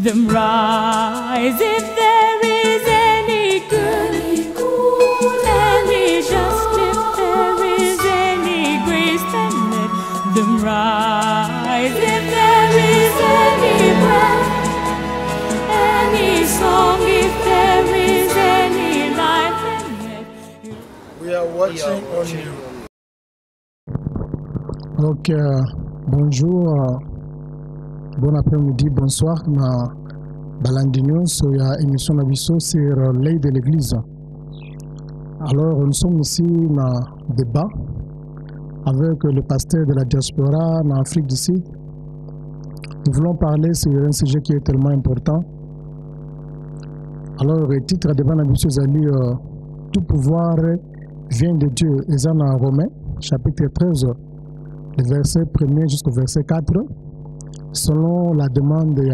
them rise. If there is any good, any just, if there is any grace, then let them rise. If there is any breath, any song, if there is any life, then let we are watching on you. Donc, bonjour, bon après-midi, bonsoir. Na Balandino, sur l'émission Nabiso sur l'œil de l'Église. Alors, nous sommes ici dans un débat avec le pasteur de la diaspora en Afrique du Sud. Nous voulons parler sur un sujet qui est tellement important. Alors, le titre de débat Nabiso, c'est tout pouvoir vient de Dieu. Et ça, dans Romains, chapitre 13. Le verset 1er jusqu'au verset 4, selon la demande de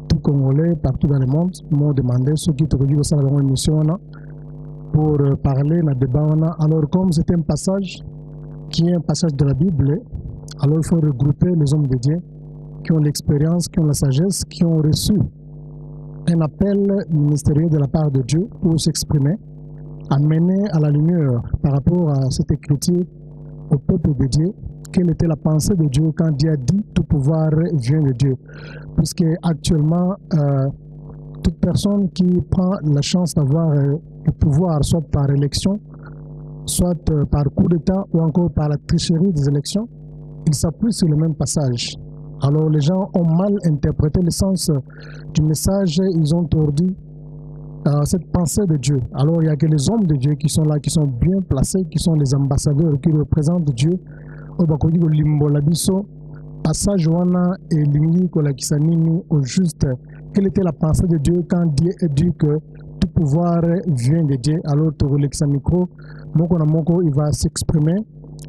tout Congolais partout dans le monde, m'ont demandé ceux qui te rejoignent à la émission pour parler dans le débat. Alors, comme c'est un passage qui est un passage de la Bible, alors il faut regrouper les hommes de Dieu qui ont l'expérience, qui ont la sagesse, qui ont reçu un appel ministériel de la part de Dieu pour s'exprimer, amener à la lumière par rapport à cette écriture au peuple de Dieu. Quelle était la pensée de Dieu quand Dieu a dit tout pouvoir vient de Dieu? Puisque actuellement, toute personne qui prend la chance d'avoir le pouvoir, soit par élection, soit par coup d'État ou encore par la tricherie des élections, il s'appuie sur le même passage. Alors les gens ont mal interprété le sens du message, ils ont tordu cette pensée de Dieu. Alors il n'y a que les hommes de Dieu qui sont là, qui sont bien placés, qui sont les ambassadeurs, qui représentent Dieu. Passage wana et lingi ko la kisanini au juste. Quelle était la pensée de Dieu quand Dieu a dit que tout pouvoir vient de Dieu? Alors Toroleksa micro, moko na moko il va s'exprimer.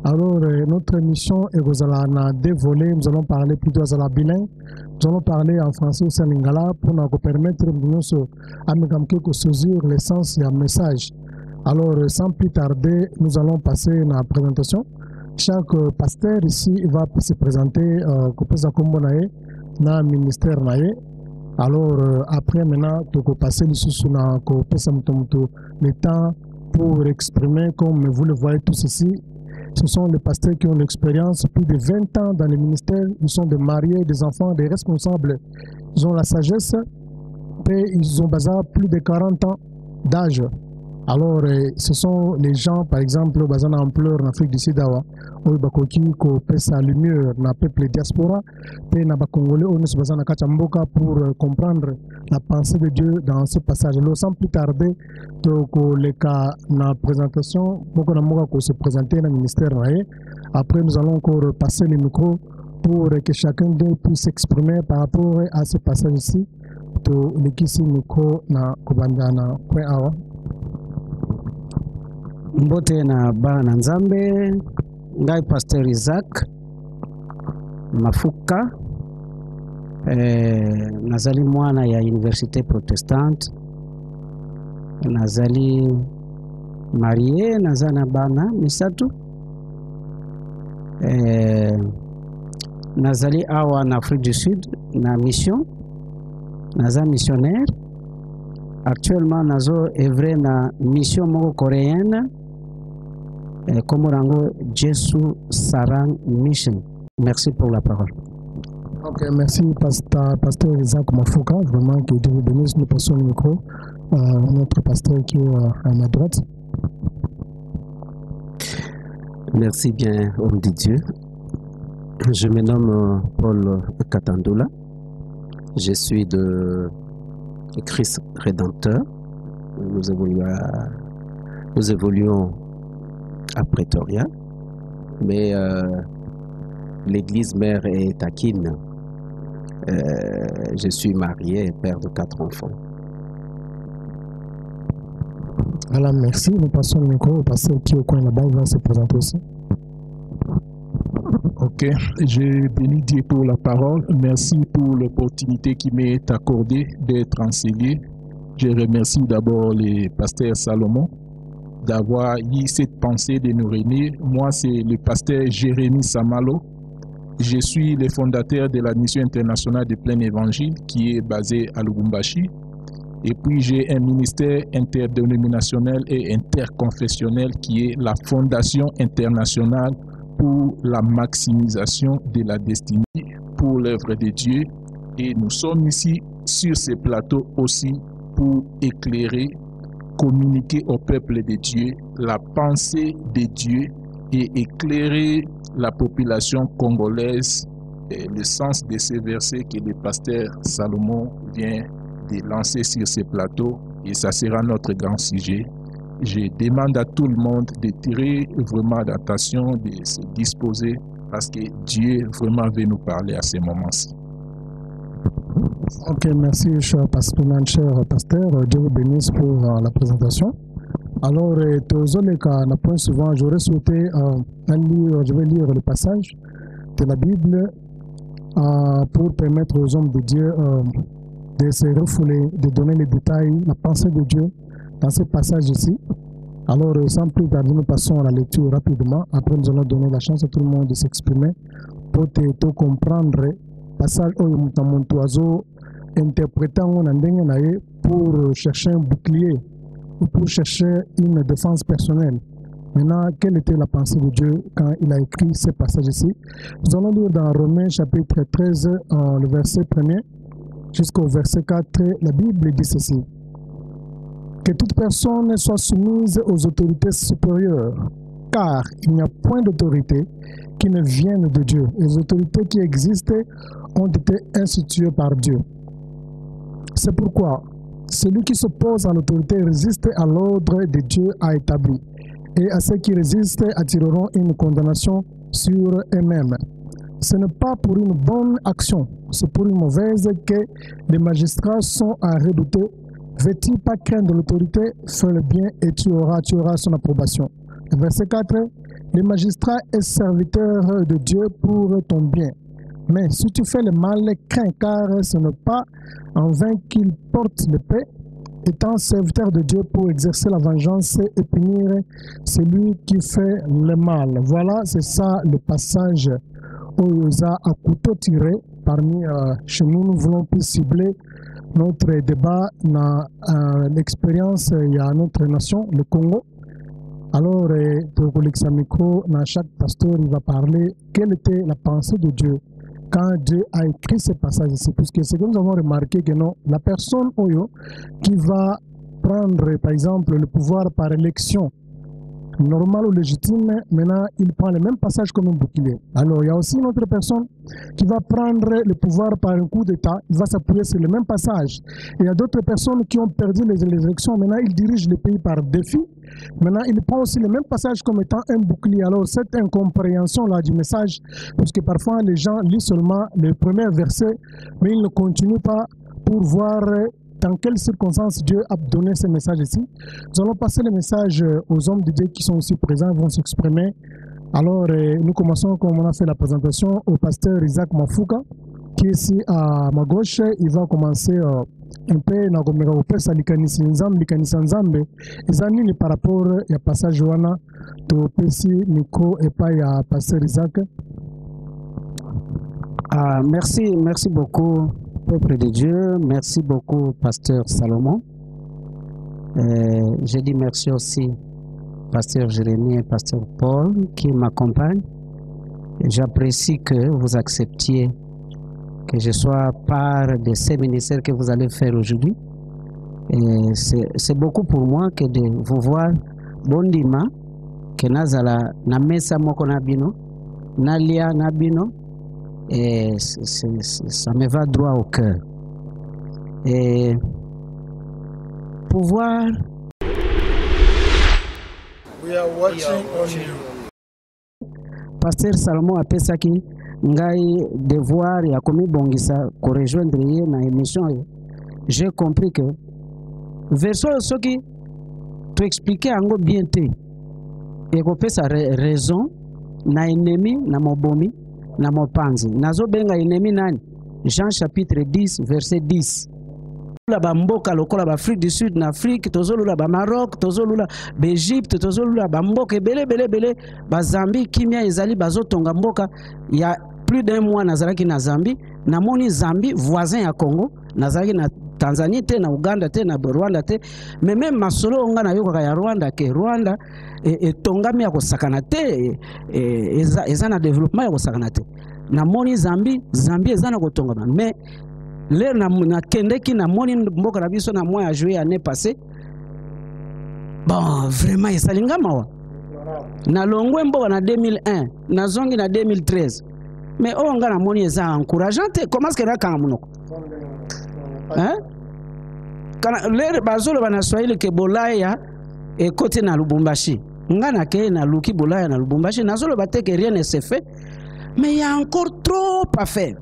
Alors notre émission est na deux volets. Nous allons parler plutôt à la bilingue. Nous allons parler en français ou en lingala pour nous permettre de nous saisir l'essence du message. Alors sans plus tarder, nous allons passer à la présentation. Chaque pasteur ici va se présenter comme dans le ministère. Alors après maintenant, tu peux passer le temps pour exprimer comme vous le voyez tous ici. Ce sont les pasteurs qui ont l'expérience, plus de 20 ans dans le ministère. Ils sont des mariés, des enfants, des responsables. Ils ont la sagesse et ils ont plus de 40 ans d'âge. Alors, ce sont les gens, par exemple, basés en ampleur en Afrique du Sud, où ils ont la lumière dans le peuple diaspora, et dans les Congolais, où ils sont basés pour comprendre la pensée de Dieu dans ce passage. Alors, sans plus tarder, les cas dans la présentation, nous se présenter dans le ministère. Après, nous allons encore passer le micro pour que chacun d'eux puisse s'exprimer par rapport à ce passage ici. Le kisi micro na kubandana point awa. Mbote na bana nzambe ngai Pasteur Isaac Mafuka nazali mwana ya Université Protestante, nazali marié, nazana bana misatu, nazali awa na Afrique du Sud na mission, naza missionnaire. Actuellement nazo œuvre na mission moko coréenne Komorango Jesu Sarang Mission. Merci pour la parole. Ok, merci pasteur Isaac Mafuka. Vraiment que Dieu vous bénisse. Nous passons le micro à notre pasteur qui est à ma droite. Merci bien, homme de Dieu. Je me nomme Paul Katandoula. Je suis de Christ Rédempteur. Nous évoluons à Pretoria, mais l'église mère est à Kin. Je suis marié et père de 4 enfants. Voilà, merci. Nous passons le micro au pasteur qui est au coin là-bas, il va se présenter aussi. Ok, je bénis Dieu pour la parole. Merci pour l'opportunité qui m'est accordée d'être enseigné. Je remercie d'abord le pasteur Salomon d'avoir eu cette pensée de nous réunir. Moi, c'est le pasteur Jérémy Samalo. Je suis le fondateur de la mission internationale de plein évangile qui est basée à Lubumbashi. Et puis j'ai un ministère interdénominationnel et interconfessionnel qui est la Fondation internationale pour la maximisation de la destinée pour l'œuvre de Dieu. Et nous sommes ici sur ce plateau aussi pour éclairer, communiquer au peuple de Dieu la pensée de Dieu et éclairer la population congolaise et le sens de ces versets que le pasteur Salomon vient de lancer sur ce plateau, et ça sera notre grand sujet. Je demande à tout le monde de tirer vraiment d'attention, de se disposer, parce que Dieu vraiment veut nous parler à ce moment-ci. Ok, merci cher pasteur, Dieu vous bénisse pour la présentation. Alors, point souvent, j'aurais souhaité je vais lire le passage de la Bible pour permettre aux hommes de Dieu de se refouler, de donner les détails, la pensée de Dieu dans ce passage ici. Alors, sans plus tarder, nous passons à la lecture rapidement. Après, nous allons donner la chance à tout le monde de s'exprimer pour te comprendre le passage où interprétant pour chercher un bouclier ou pour chercher une défense personnelle. Maintenant, quelle était la pensée de Dieu quand il a écrit ce passage ici? Nous allons lire dans Romains chapitre 13, le verset 1er jusqu'au verset 4. La Bible dit ceci: que toute personne soit soumise aux autorités supérieures, car il n'y a point d'autorité qui ne vienne de Dieu. Les autorités qui existaient ont été instituées par Dieu. C'est pourquoi celui qui s'oppose à l'autorité résiste à l'ordre de Dieu a établi, et à ceux qui résistent attireront une condamnation sur eux-mêmes. Ce n'est pas pour une bonne action, c'est pour une mauvaise que les magistrats sont à redouter. Veux-tu pas craindre l'autorité, fais le bien et tu auras son approbation. Verset 4, les magistrats est serviteur de Dieu pour ton bien. Mais si tu fais le mal, crains, car ce n'est pas en vain qu'il porte l'épée, étant serviteur de Dieu pour exercer la vengeance et punir celui qui fait le mal. Voilà, c'est ça le passage où il a à couteau tiré. Parmi chez nous, nous voulons plus cibler notre débat dans l'expérience il y a notre nation, le Congo. Alors, pour le micro, dans chaque pasteur, il va parler quelle était la pensée de Dieu quand Dieu a écrit ce passage ici. Puisque c'est que nous avons remarqué que non, la personne qui va prendre, par exemple, le pouvoir par élection, normal ou légitime, maintenant il prend le même passage comme un bouclier. Alors il y a aussi une autre personne qui va prendre le pouvoir par un coup d'État, il va s'appuyer sur le même passage. Et il y a d'autres personnes qui ont perdu les élections, maintenant ils dirigent le pays par défi. Maintenant il prend aussi le même passage comme étant un bouclier. Alors cette incompréhension-là du message, parce que parfois les gens lisent seulement le premier verset, mais ils ne continuent pas pour voir dans quelles circonstances Dieu a donné ce message ici. Nous allons passer le message aux hommes de Dieu qui sont aussi présents, vont s'exprimer. Alors, nous commençons, comme on a fait la présentation, au pasteur Isaac Mafuka, qui est ici à ma gauche. Il va commencer un peu dans le passage likanisi nzambe. Izanini par rapport au passage wana to pesi micro et pas à pasteur Isaac. Merci beaucoup. Peuple de Dieu, merci beaucoup, pasteur Salomon. Je dis merci aussi, pasteur Jérémie et pasteur Paul, qui m'accompagnent. J'apprécie que vous acceptiez que je sois part de ces ministères que vous allez faire aujourd'hui. C'est beaucoup pour moi que de vous voir, bondima, que nazala na mesa moko na bino, nalia na bino. Et ça me va droit au cœur. Et pouvoir. We are watching on you. Pasteur Salomon a pesaki ngai devoir ya komi bongisa ko rejoindre ye na émission. J'ai compris que verso soki to expliquer ango bien te. Et ko pesa raison na ennemi na mobomi. Na mopanzi nazo benga ennemi nani? Jean chapitre 10 verset 10. La bamboka lokola ba Afrique du Sud na Afrique, tozolula ba Maroc, tozolula ba Egypte, tozolula ba mboka belé ba Zambie kimia ezali bazotonga mboka ya plus d'un mois nazalaki na Zambie, namoni Zambie voisin ya Congo, nazalaki na Tanzanie te, na Uganda te, na Rwanda te, mais même masolo onga na yokaka ya Rwanda ke Rwanda tongami ya kosakana te, eza na développement ya kosakana te. Namoni Zambie eza na kotongama, mais l'air na kendeki namoni mboka na biso na mois ya juillet année passée. Bon, vraiment esalinga mawa. Na longwe mboka na 2001, na zongi na 2013. Mais onga na moni eza encourageant te, comment est-ce que na kanga munoko? Hein? Kana l'air bazolo bana Swahili ke bolaya et côté na Lubumbashi. Nga na ke na luki bolaya na Lubumbashi, nazolo bate que rien ne se fait. Mais il y a encore trop à faire.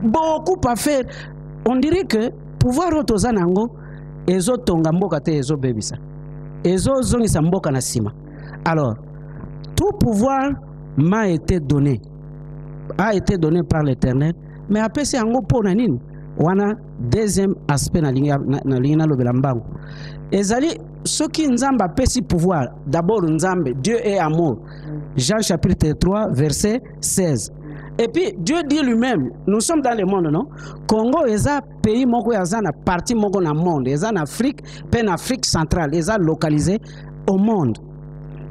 Beaucoup à faire. On dirait que pouvoir otozanango ezo tonga mboka te ezo bebisa. Ezo zongisa mboka na sima. Alors, tout pouvoir m'a été donné. A été donné par l'Éternel, mais après c'est ango po na nini? Wana deuxième aspect na lingina lobela mbango. Ezali soki nzamba pesi pouvoir, d'abord nzambe, Dieu est amour. Jean chapitre 3 verset 16. Et puis Dieu dit lui-même, nous sommes dans le monde, non? Congo est un pays moko yaza na partie moko na monde, est en Afrique, peine Afrique centrale, est localisé au monde.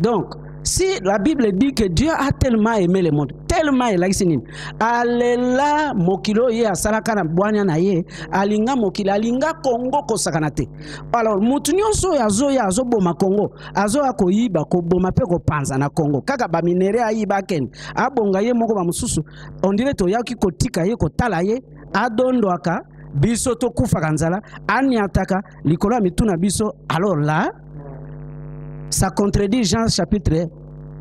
Donc, si la Bible dit que Dieu a tellement aimé le monde, tellement il a dit, alela mokilo ye asalaka na bwanya na ye, alinga mokilo, alinga Congo kosakanate. Alors, mutu nyonso yazo ya azo boma Congo, azo akoyiba ko boma pe ko panza na Congo. Kaka ba minere ayiba ken, abonga ye moko ba mususu, on dirait to yaki ko tika ye ko tala ye, adondo aka biso to kufa kanzala, ani ataka likolo mituna biso. Alors là, ça contredit Jean chapitre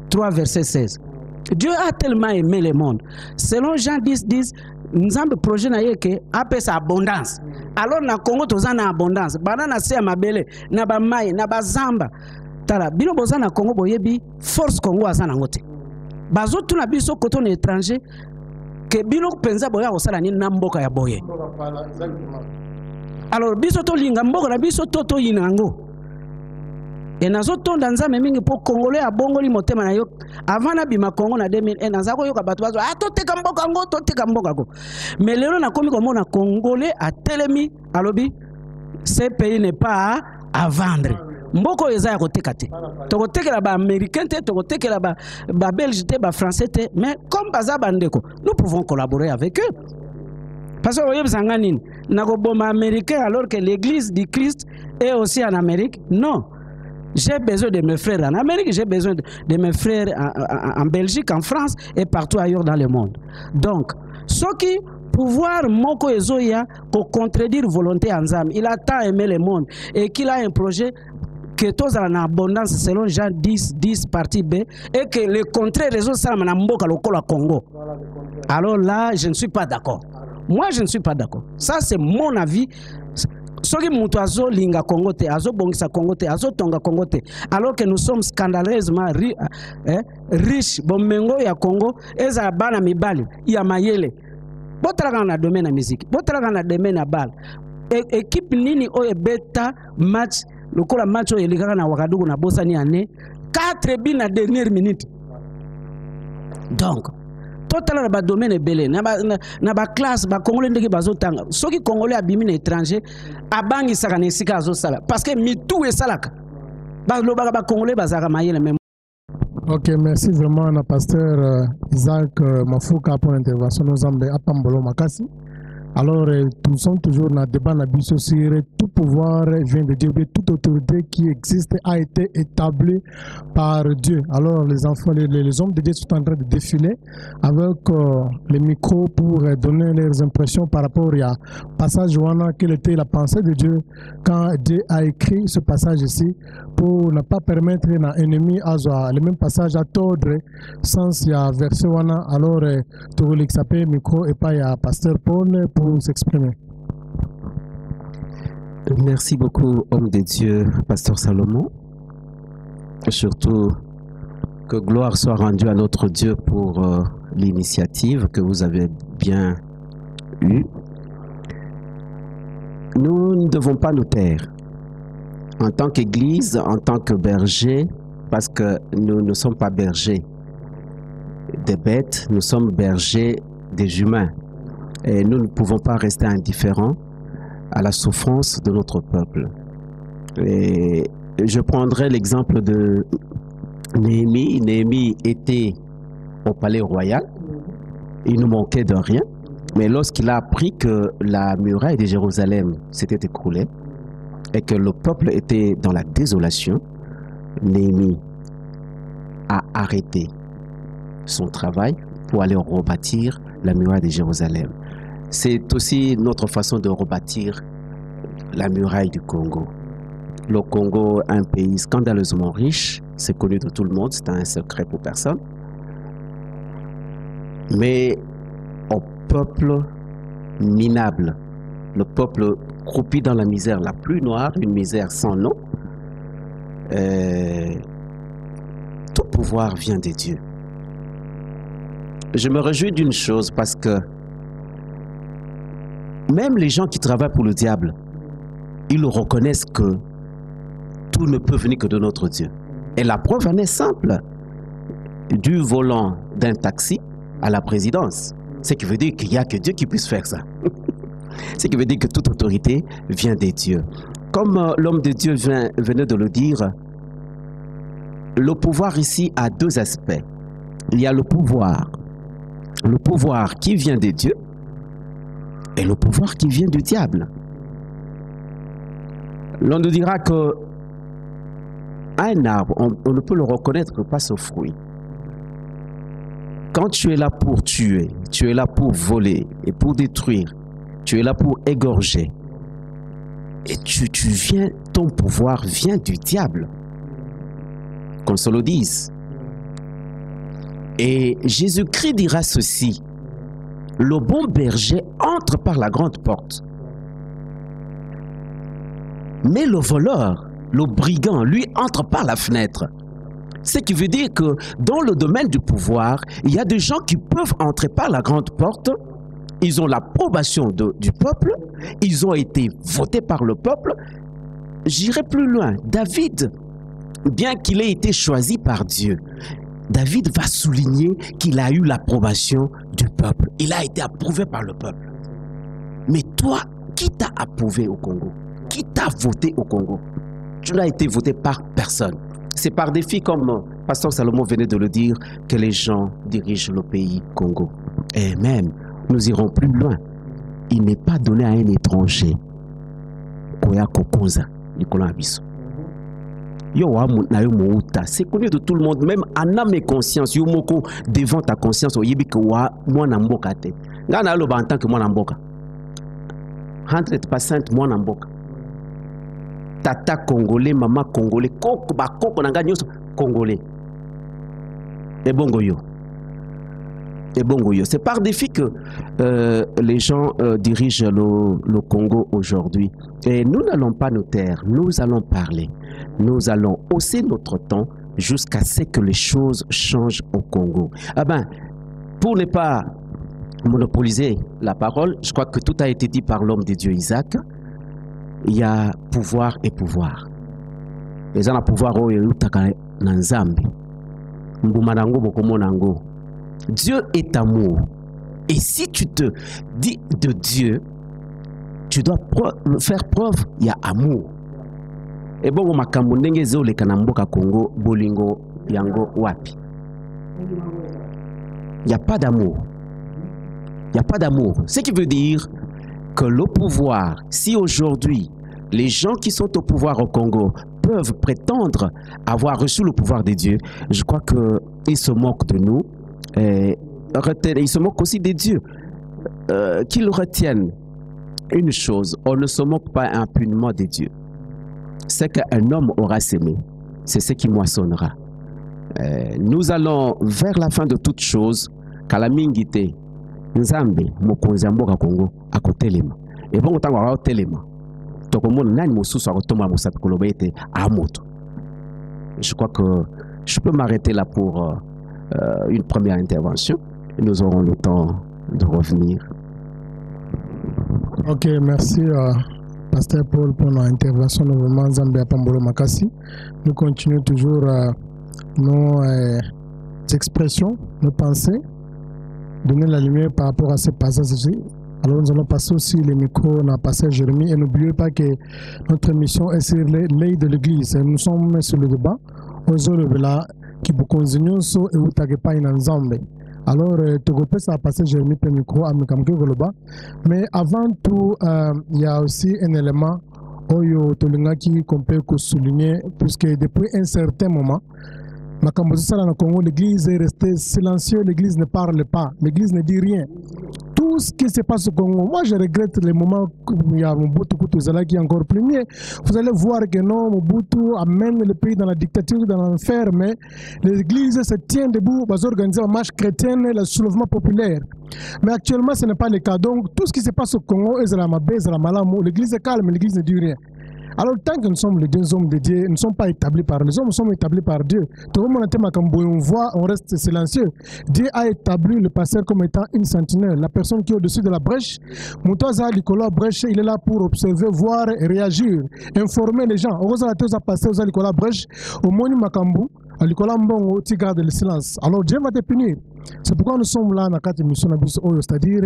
3 verset 16. Dieu a tellement aimé le monde. Selon Jean 10, nous avons projet na yeke appelle sa abondance. Alors na Congo toza na abondance. Bana na se mabele, na ba mai, na ba zamba. Tala bino boza na Congo boyebi force Congo azana ngote. Bazo tuna biso koto na étranger ke bino penza boya osala ni na mboka ya boye. Alors biso to linga mboka na biso to yinango. Et nazo tonda nzambe mingi po Congolais abongoli motema na yo avant na bima Congo na 2001 nazako yo ka bato bazo toteka mboka ngo toteka mboka go. Mais lelo na komi komona Congolais a telemi alobi ce pays n'est pas à vendre. Mboko eza ya koteka te. Tokotekela ba américain te, tokotekela ba belge te, ba français te, mais comme baza bandeko, nous pouvons collaborer avec eux. Parce que oyebi sanga nini na ko boma américain alors que l'église du Christ est aussi en Amérique? Non. J'ai besoin de mes frères en Amérique, j'ai besoin de mes frères en Belgique, en France et partout ailleurs dans le monde. Donc, ce qui pouvoir moko ezoya pour contredire volonté ensemble, il a tant aimé le monde et qu'il a un projet que tous en abondance selon Jean 10 partie B et que le contraire réseau ça na mboka lokola Congo. Alors là, je ne suis pas d'accord. Moi, je ne suis pas d'accord. Ça, c'est mon avis. Soki mutu azo linga Congo te, azo bongisa Congo te, azo tonga Congo te, alors que nous sommes scandaleusement riches. Bomengo ya Congo, eza bana mibali, ya mayele. Botalaka na domaine na musique, botalaka na domaine na bal. Équipe nini oye beta match, lokola match oye likaka na Wakadugu na Bosani ane, 4 buts na dernière minute. Donc, total na domaine belé na ba classe ba congolais ndeki bazotanga soki congolais abimi na étranger abangi saka na esika azosala parce que mitu esalaka ba lobaka ba congolais bazaka mayele même. Ok, merci vraiment na pasteur Isaac Mafuka pour l'intervention nous ambe apambolo makasi. Alors, nous sommes toujours dans le débat sur tout pouvoir vient de Dieu, toute autorité qui existe a été établie par Dieu. Alors, les enfants, les hommes de Dieu sont en train de défiler avec les micros pour donner leurs impressions par rapport à passage Johanna, quelle était la pensée de Dieu quand Dieu a écrit ce passage ici pour ne pas permettre à un ennemi à le même passage à tordre sans y a verset Johanna. Alors, tu voulais que ça paye micro et pas à pasteur Paul pour s'exprimer. Merci beaucoup, homme de Dieu, pasteur Salomon. Surtout que gloire soit rendue à notre Dieu pour l'initiative que vous avez bien eue. Nous ne devons pas nous taire en tant qu'Église, en tant que berger, parce que nous ne sommes pas bergers. des bêtes, nous sommes bergers des humains. Et nous ne pouvons pas rester indifférents à la souffrance de notre peuple. Et je prendrai l'exemple de Néhémie. Néhémie était au palais royal. Il ne manquait de rien. Mais lorsqu'il a appris que la muraille de Jérusalem s'était écroulée et que le peuple était dans la désolation, Néhémie a arrêté son travail pour aller rebâtir la muraille de Jérusalem. C'est aussi notre façon de rebâtir la muraille du Congo. Le Congo, un pays scandaleusement riche, c'est connu de tout le monde, c'est un secret pour personne. Mais au peuple minable, le peuple croupi dans la misère la plus noire, une misère sans nom, tout pouvoir vient de Dieu. Je me réjouis d'une chose parce que même les gens qui travaillent pour le diable, ils reconnaissent que tout ne peut venir que de notre Dieu. Et la preuve en est simple. Du volant d'un taxi à la présidence. Ce qui veut dire qu'il n'y a que Dieu qui puisse faire ça. Ce qui veut dire que toute autorité vient des dieux. Comme l'homme de Dieu venait de le dire, le pouvoir ici a deux aspects. Il y a le pouvoir qui vient des dieux et le pouvoir qui vient du diable. L'on nous dira que un arbre, on ne peut le reconnaître que par son fruit. Quand tu es là pour tuer, tu es là pour voler et pour détruire, tu es là pour égorger, et tu viens, ton pouvoir vient du diable, qu'on se le dise. Et Jésus-Christ dira ceci: le bon berger entre par la grande porte, mais le voleur, le brigand, lui entre par la fenêtre. Ce qui veut dire que dans le domaine du pouvoir, il y a des gens qui peuvent entrer par la grande porte. Ils ont l'approbation du peuple. Ils ont été votés par le peuple. J'irai plus loin. David, bien qu'il ait été choisi par Dieu, David va souligner qu'il a eu l'approbation du peuple. Il a été approuvé par le peuple. Mais toi, qui t'a approuvé au Congo? Qui t'a voté au Congo? Tu n'as été voté par personne. C'est par défi, comme Pasteur Salomon venait de le dire, que les gens dirigent le pays Congo. Et même, nous irons plus loin. Il n'est pas donné à un étranger. C'est connu de tout le monde, même en âme et conscience. Devant ta conscience, en tant que moi, 100% moi, tata congolais, maman congolais, congolais. Et bongo yo. C'est par défi que les gens dirigent le Congo aujourd'hui. Et nous n'allons pas nous taire, nous allons parler. Nous allons hausser notre temps jusqu'à ce que les choses changent au Congo. Ah ben, pour ne pas monopoliser la parole, je crois que tout a été dit par l'homme de Dieu Isaac. Il y a pouvoir et pouvoir. Les gens ont pouvoir Dieu est amour. Et si tu te dis de Dieu, tu dois faire preuve, il y a amour. Et bon, makambo ndenge zo le kanamboka Congo, bolingo yango wapi. Il n'y a pas d'amour. Il n'y a pas d'amour. Ce qui veut dire que le pouvoir, si aujourd'hui les gens qui sont au pouvoir au Congo peuvent prétendre avoir reçu le pouvoir de Dieu, je crois qu'ils se moquent de nous. Et ils se moquent aussi des dieux. Qu'ils retiennent une chose: on ne se moque pas impunément des dieux. Ce qu'un homme aura sémé, c'est ce qui moissonnera. Nous allons vers la fin de toute chose. Kalamingite, Nzambe, Mokonzi Mboka Congo, à côté de moi. Et bon, autant qu'on a téléma. Je crois que je peux m'arrêter là pour une première intervention. Nous aurons le temps de revenir. Ok, merci Pasteur Paul pour notre intervention. Nous continuons toujours nos expressions, nos pensées, donner la lumière par rapport à ces passages-ci. Alors nous allons passer aussi les micros dans le passage Jérémie et n'oubliez pas que notre mission est sur l'œil de l'Église. Nous sommes sur le débat. Aujourd'hui, là, qui vous continuons sur et vous n'avez pas une ensemble. Alors, tu peux ça passer Jérémie le micro à Mekamke Goloba. Mais avant tout, il y a aussi un élément qu'on peut souligner, puisque depuis un certain moment, dans Congo, l'Église est restée silencieuse, l'Église ne parle pas, l'Église ne dit rien. Tout ce qui se passe au Congo, moi je regrette les moments où il y a Mobutu Kutuzala qui est encore premier. Vous allez voir que non, Mobutu amène le pays dans la dictature, dans l'enfer, mais l'Église se tient debout pour organiser une marche chrétienne et le soulèvement populaire. Mais actuellement, ce n'est pas le cas. Donc, tout ce qui se passe au Congo, l'Église est calme, l'Église ne dit rien. Alors, tant que nous sommes les deux hommes de Dieu, nous ne sommes pas établis par les hommes, nous sommes établis par Dieu. Tout le monde voit, on reste silencieux. Dieu a établi le pasteur comme étant une sentinelle, la personne qui est au-dessus de la brèche. Moutoza Nicolas Brèche, il est là pour observer, voir et réagir, informer les gens. Au pasteur Nicolas Brèche, au Moni Makambu, à Nicolas Mbongo, tu gardes le silence. Alors, Dieu va te punir. C'est pourquoi nous sommes là dans cette émission, c'est-à-dire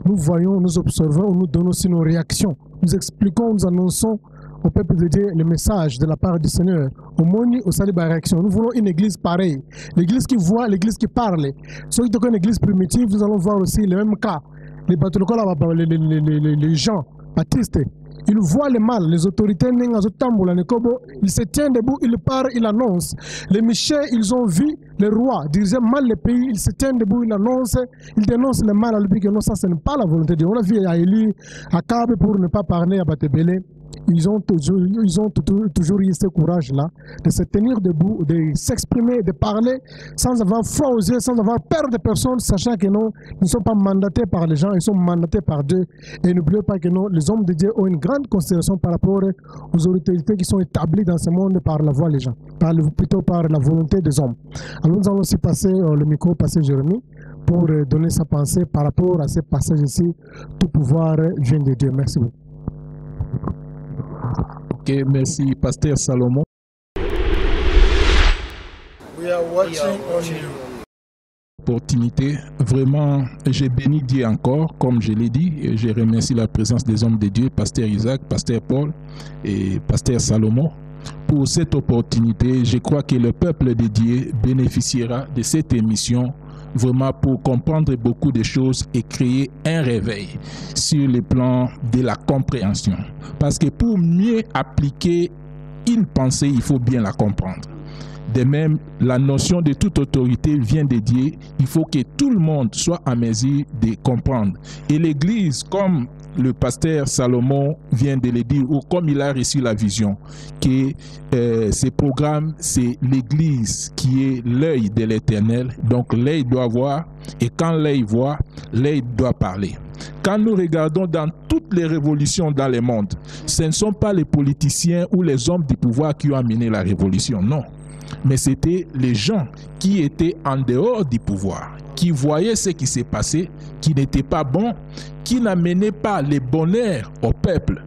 nous voyons, nous observons, nous donnons aussi nos réactions. Nous expliquons, nous annonçons au peuple de Dieu le message de la part du Seigneur. Au Moni, au salut de réaction. Nous voulons une église pareille. L'église qui voit, l'église qui parle. Ceux qui ont une église primitive, nous allons voir aussi les mêmes cas. Les gens, baptistes, ils voient le mal. Les autorités, ils se tiennent debout, ils parlent, ils annoncent. Les Michels, ils ont vu les rois dirigeaient mal le pays, ils se tiennent debout, ils annoncent, ils dénoncent le mal à lui, que non, ça, ce n'est pas la volonté de Dieu. On a vu à Élie, à Kabe pour ne pas parler à Batebele. Ils ont toujours eu ce courage-là de se tenir debout, de s'exprimer, de parler sans avoir froid aux yeux, sans avoir peur de personne, sachant que non, ils ne sont pas mandatés par les gens, ils sont mandatés par Dieu. Et n'oubliez pas que non, les hommes de Dieu ont une grande considération par rapport aux autorités qui sont établies dans ce monde par la voix des gens, plutôt par la volonté des hommes. Alors nous allons aussi passer le micro, passer Jérémie, pour donner sa pensée par rapport à ces passages ici. Tout pouvoir vient de Dieu. Merci beaucoup. Ok, merci Pasteur Salomon. We are watching on you. Opportunité, vraiment, j'ai béni Dieu encore, comme je l'ai dit, et je remercie la présence des hommes de Dieu, Pasteur Isaac, Pasteur Paul et Pasteur Salomon. Pour cette opportunité, je crois que le peuple de Dieu bénéficiera de cette émission vraiment pour comprendre beaucoup de choses et créer un réveil sur le plan de la compréhension. Parce que pour mieux appliquer une pensée, il faut bien la comprendre. De même, la notion de toute autorité vient de Dieu. Il faut que tout le monde soit à mesure de comprendre. Et l'Église, comme le pasteur Salomon vient de le dire, ou comme il a reçu la vision, que ce programme, c'est l'Église qui est l'œil de l'Éternel. Donc l'œil doit voir, et quand l'œil voit, l'œil doit parler. Quand nous regardons dans toutes les révolutions dans le monde, ce ne sont pas les politiciens ou les hommes du pouvoir qui ont amené la révolution, non. Mais c'était les gens qui étaient en dehors du pouvoir, qui voyaient ce qui s'est passé, qui n'était pas bon, qui n'amenaient pas le bonheur au peuple.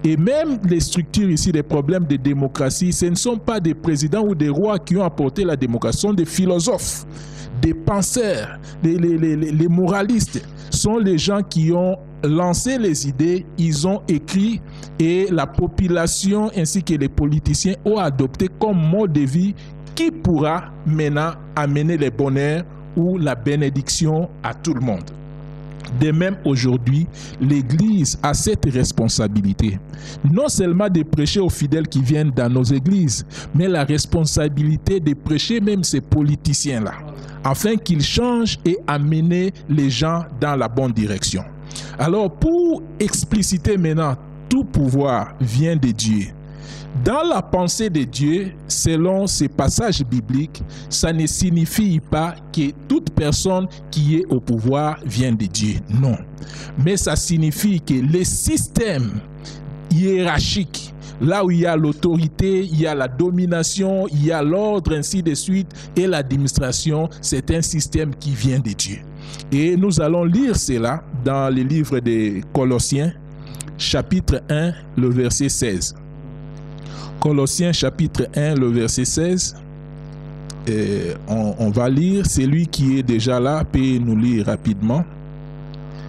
Et même les structures ici, les problèmes de démocratie, ce ne sont pas des présidents ou des rois qui ont apporté la démocratie, ce sont des philosophes, des penseurs, les moralistes, sont les gens qui ont lancé les idées, ils ont écrit et la population ainsi que les politiciens ont adopté comme mode de vie qui pourra maintenant amener le bonheur ou la bénédiction à tout le monde. De même aujourd'hui, l'Église a cette responsabilité, non seulement de prêcher aux fidèles qui viennent dans nos églises, mais la responsabilité de prêcher même ces politiciens-là, afin qu'ils changent et amener les gens dans la bonne direction. Alors, pour expliciter maintenant, tout pouvoir vient de Dieu. Dans la pensée de Dieu, selon ces passages bibliques, ça ne signifie pas que toute personne qui est au pouvoir vient de Dieu. Non. Mais ça signifie que les systèmes hiérarchiques, là où il y a l'autorité, il y a la domination, il y a l'ordre, ainsi de suite, et l'administration, c'est un système qui vient de Dieu. Et nous allons lire cela dans le livre de Colossiens, chapitre 1, le verset 16. Colossiens chapitre 1, le verset 16. on va lire. Celui qui est déjà là peut nous lire rapidement.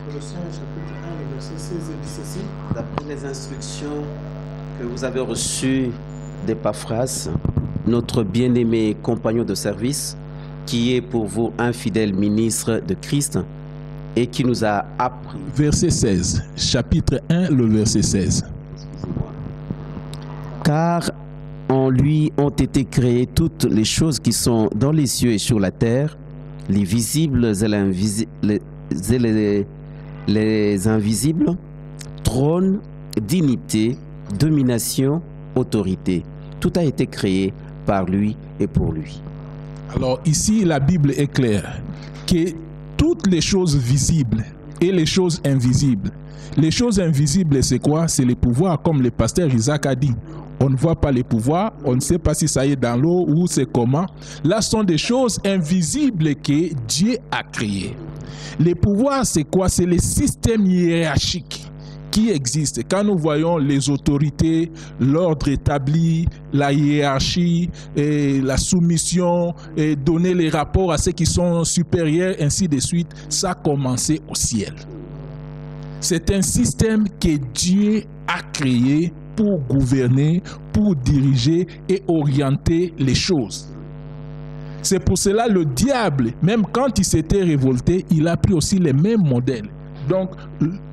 Colossiens chapitre 1, le verset 16 et 17. D'après les instructions que vous avez reçues d'Épaphras, notre bien-aimé compagnon de service, qui est pour vous un fidèle ministre de Christ et qui nous a appris. Verset 16, chapitre 1, le verset 16. Car en lui ont été créées toutes les choses qui sont dans les cieux et sur la terre, les visibles et les invisibles, trône, dignité, domination, autorité. Tout a été créé par lui et pour lui. Alors ici, la Bible est claire que toutes les choses visibles et les choses invisibles. Les choses invisibles, c'est quoi? C'est les pouvoirs, comme le pasteur Isaac a dit. On ne voit pas les pouvoirs, on ne sait pas si ça est dans l'eau ou c'est comment. Là, ce sont des choses invisibles que Dieu a créées. Les pouvoirs, c'est quoi? C'est les systèmes hiérarchiques qui existent. Quand nous voyons les autorités, l'ordre établi, la hiérarchie, et la soumission, et donner les rapports à ceux qui sont supérieurs, ainsi de suite, ça a commencé au ciel. C'est un système que Dieu a créé pour gouverner, pour diriger et orienter les choses. C'est pour cela le diable, même quand il s'était révolté, il a pris aussi les mêmes modèles. Donc,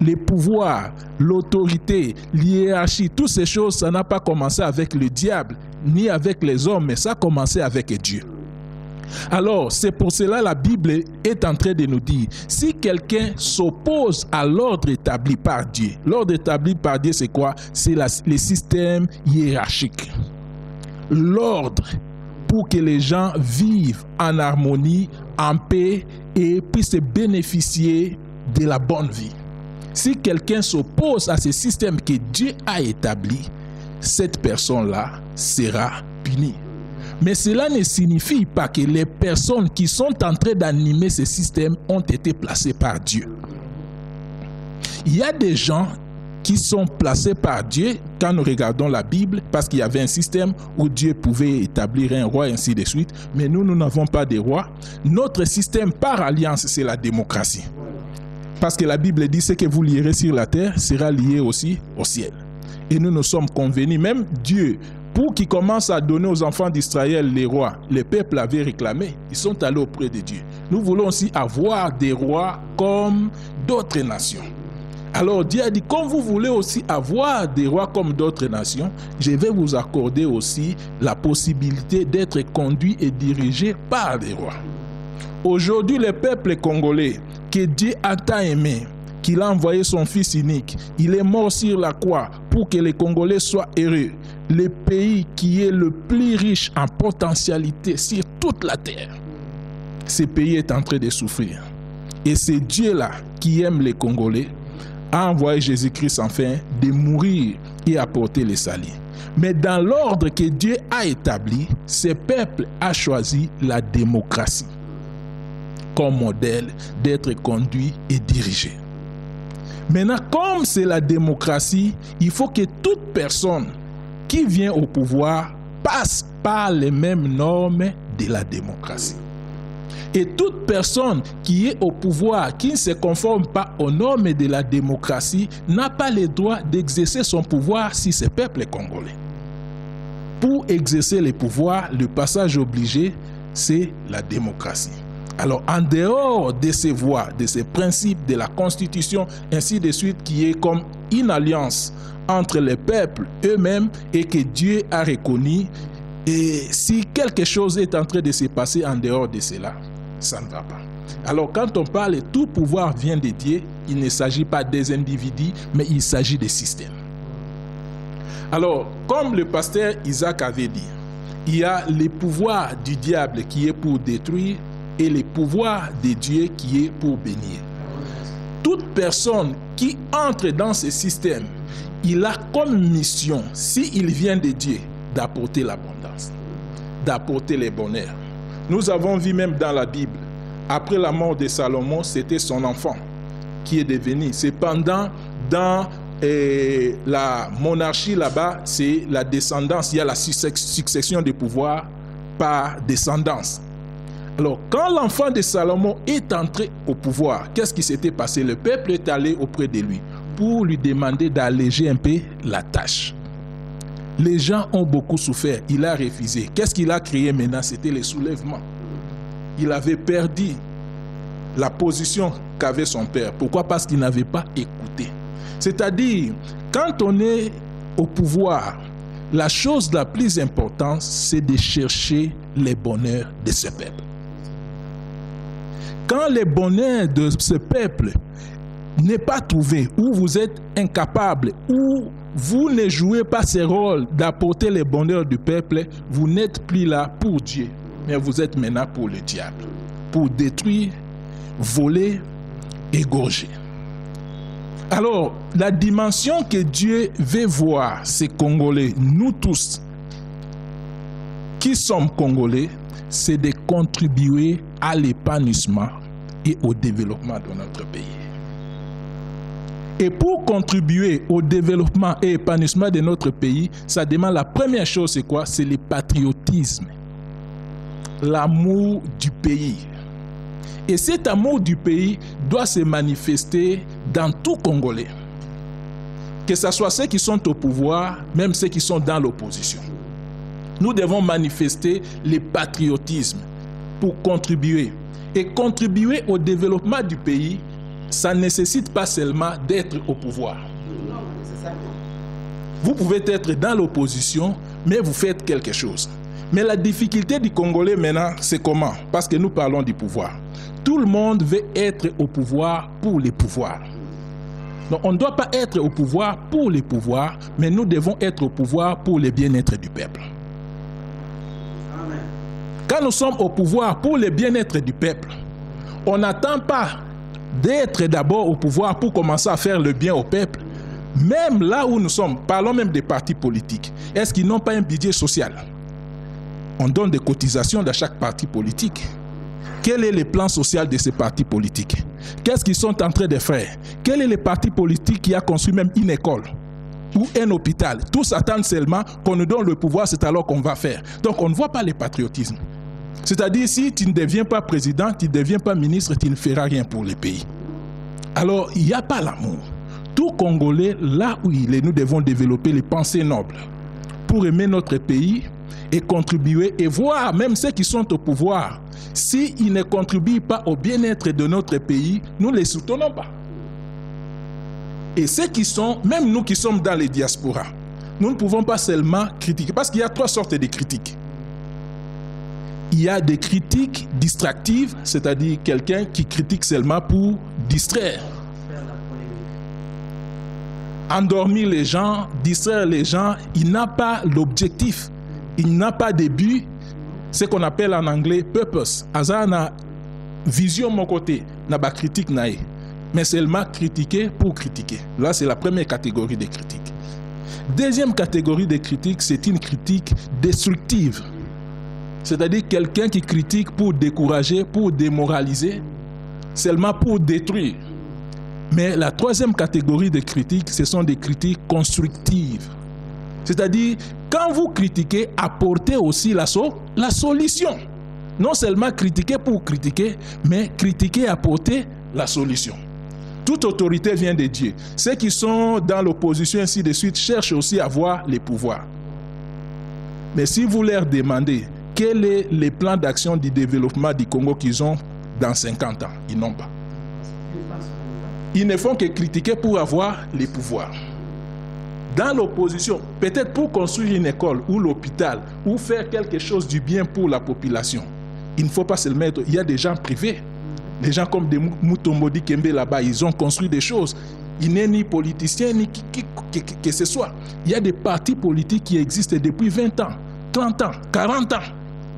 les pouvoirs, l'autorité, l'hiérarchie, toutes ces choses, ça n'a pas commencé avec le diable, ni avec les hommes, mais ça a commencé avec Dieu. Alors, c'est pour cela la Bible est en train de nous dire, si quelqu'un s'oppose à l'ordre établi par Dieu, l'ordre établi par Dieu, c'est quoi? C'est les systèmes hiérarchiques. L'ordre pour que les gens vivent en harmonie, en paix et puissent bénéficier de la bonne vie. Si quelqu'un s'oppose à ce système que Dieu a établi, cette personne-là sera punie. Mais cela ne signifie pas que les personnes qui sont en train d'animer ce système ont été placées par Dieu. Il y a des gens qui sont placés par Dieu quand nous regardons la Bible, parce qu'il y avait un système où Dieu pouvait établir un roi et ainsi de suite, mais nous n'avons pas de roi. Notre système par alliance, c'est la démocratie. Parce que la Bible dit ce que vous lierez sur la terre sera lié aussi au ciel. Et nous sommes convenus, même Dieu, pour qu'il commence à donner aux enfants d'Israël les rois, les peuples avaient réclamé, ils sont allés auprès de Dieu. Nous voulons aussi avoir des rois comme d'autres nations. Alors Dieu a dit, comme vous voulez aussi avoir des rois comme d'autres nations, je vais vous accorder aussi la possibilité d'être conduit et dirigé par des rois. Aujourd'hui, le peuple congolais que Dieu a tant aimé, qu'il a envoyé son fils unique, il est mort sur la croix pour que les Congolais soient heureux. Le pays qui est le plus riche en potentialité sur toute la terre, ce pays est en train de souffrir. Et c'est Dieu-là qui aime les Congolais, a envoyé Jésus-Christ enfin de mourir et apporter le salut. Mais dans l'ordre que Dieu a établi, ce peuple a choisi la démocratie comme modèle d'être conduit et dirigé. Maintenant, comme c'est la démocratie, il faut que toute personne qui vient au pouvoir passe par les mêmes normes de la démocratie. Et toute personne qui est au pouvoir, qui ne se conforme pas aux normes de la démocratie, n'a pas le droit d'exercer son pouvoir sur ce peuple congolais. Pour exercer le pouvoir, le passage obligé, c'est la démocratie. Alors, en dehors de ces voies, de ces principes de la Constitution, ainsi de suite, qui est comme une alliance entre les peuples eux-mêmes et que Dieu a reconnu, et si quelque chose est en train de se passer en dehors de cela, ça ne va pas. Alors, quand on parle de tout pouvoir vient de Dieu, il ne s'agit pas des individus, mais il s'agit des systèmes. Alors, comme le pasteur Isaac avait dit, il y a le pouvoir du diable qui est pour détruire, et le pouvoir de Dieu qui est pour bénir. Toute personne qui entre dans ce système, il a comme mission, s'il vient de Dieu, d'apporter l'abondance, d'apporter le bonheur. Nous avons vu même dans la Bible, après la mort de Salomon, c'était son enfant qui est devenu. Cependant, dans la monarchie là-bas, c'est la descendance, il y a la succession de pouvoir par descendance. Alors, quand l'enfant de Salomon est entré au pouvoir, qu'est-ce qui s'était passé? Le peuple est allé auprès de lui pour lui demander d'alléger un peu la tâche. Les gens ont beaucoup souffert, il a refusé. Qu'est-ce qu'il a créé maintenant? C'était les soulèvements. Il avait perdu la position qu'avait son père. Pourquoi? Parce qu'il n'avait pas écouté. C'est-à-dire, quand on est au pouvoir, la chose la plus importante, c'est de chercher les bonheurs de ce peuple. Quand le bonheur de ce peuple n'est pas trouvé, ou vous êtes incapable, ou vous ne jouez pas ce rôle d'apporter le bonheur du peuple, vous n'êtes plus là pour Dieu, mais vous êtes maintenant pour le diable, pour détruire, voler, égorger. Alors, la dimension que Dieu veut voir, ces Congolais, nous tous, qui sommes Congolais, c'est de contribuer à l'épanouissement et au développement de notre pays. Et pour contribuer au développement et épanouissement de notre pays, ça demande la première chose, c'est quoi? C'est le patriotisme, l'amour du pays. Et cet amour du pays doit se manifester dans tout Congolais. Que ce soit ceux qui sont au pouvoir, même ceux qui sont dans l'opposition. Nous devons manifester le patriotisme pour contribuer. Et contribuer au développement du pays, ça ne nécessite pas seulement d'être au pouvoir. Vous pouvez être dans l'opposition, mais vous faites quelque chose. Mais la difficulté du Congolais maintenant, c'est comment? Parce que nous parlons du pouvoir. Tout le monde veut être au pouvoir pour les pouvoirs. Donc on ne doit pas être au pouvoir pour les pouvoirs, mais nous devons être au pouvoir pour le bien-être du peuple. Amen. Quand nous sommes au pouvoir pour le bien-être du peuple, on n'attend pas d'être d'abord au pouvoir pour commencer à faire le bien au peuple. Même là où nous sommes, parlons même des partis politiques, est-ce qu'ils n'ont pas un budget social? On donne des cotisations dans chaque parti politique. Quel est le plan social de ces partis politiques? Qu'est-ce qu'ils sont en train de faire? Quel est le parti politique qui a construit même une école ou un hôpital? Tous attendent seulement qu'on nous donne le pouvoir, c'est alors qu'on va faire. Donc on ne voit pas le patriotisme. C'est-à-dire, si tu ne deviens pas président, tu ne deviens pas ministre, tu ne feras rien pour le pays. Alors, il n'y a pas l'amour. Tout Congolais, là où il est, nous devons développer les pensées nobles pour aimer notre pays et contribuer et voir même ceux qui sont au pouvoir. S'ils ne contribuent pas au bien-être de notre pays, nous ne les soutenons pas. Et ceux qui sont, même nous qui sommes dans les diasporas, nous ne pouvons pas seulement critiquer, parce qu'il y a trois sortes de critiques. Il y a des critiques distractives, c'est-à-dire quelqu'un qui critique seulement pour distraire. Endormir les gens, distraire les gens, il n'a pas l'objectif, il n'a pas de but, ce qu'on appelle en anglais purpose. Azana vision mon côté, n'a pas critique naïe, mais seulement critiquer pour critiquer. Là, c'est la première catégorie de critiques. Deuxième catégorie de critiques, c'est une critique destructive. C'est-à-dire quelqu'un qui critique pour décourager, pour démoraliser, seulement pour détruire. Mais la troisième catégorie de critiques, ce sont des critiques constructives. C'est-à-dire, quand vous critiquez, apportez aussi la solution. Non seulement critiquer pour critiquer, mais critiquer et apporter la solution. Toute autorité vient de Dieu. Ceux qui sont dans l'opposition, ainsi de suite, cherchent aussi à avoir les pouvoirs. Mais si vous leur demandez quel est le plan d'action du développement du Congo qu'ils ont dans 50 ans, ils n'ont pas. Ils ne font que critiquer pour avoir les pouvoirs. Dans l'opposition, peut-être pour construire une école ou l'hôpital ou faire quelque chose du bien pour la population, il ne faut pas se le mettre. Il y a des gens privés, des gens comme des Mutombo Dikembe là-bas, ils ont construit des choses. Il n'est ni politicien ni que ce soit. Il y a des partis politiques qui existent depuis 20 ans, 30 ans, 40 ans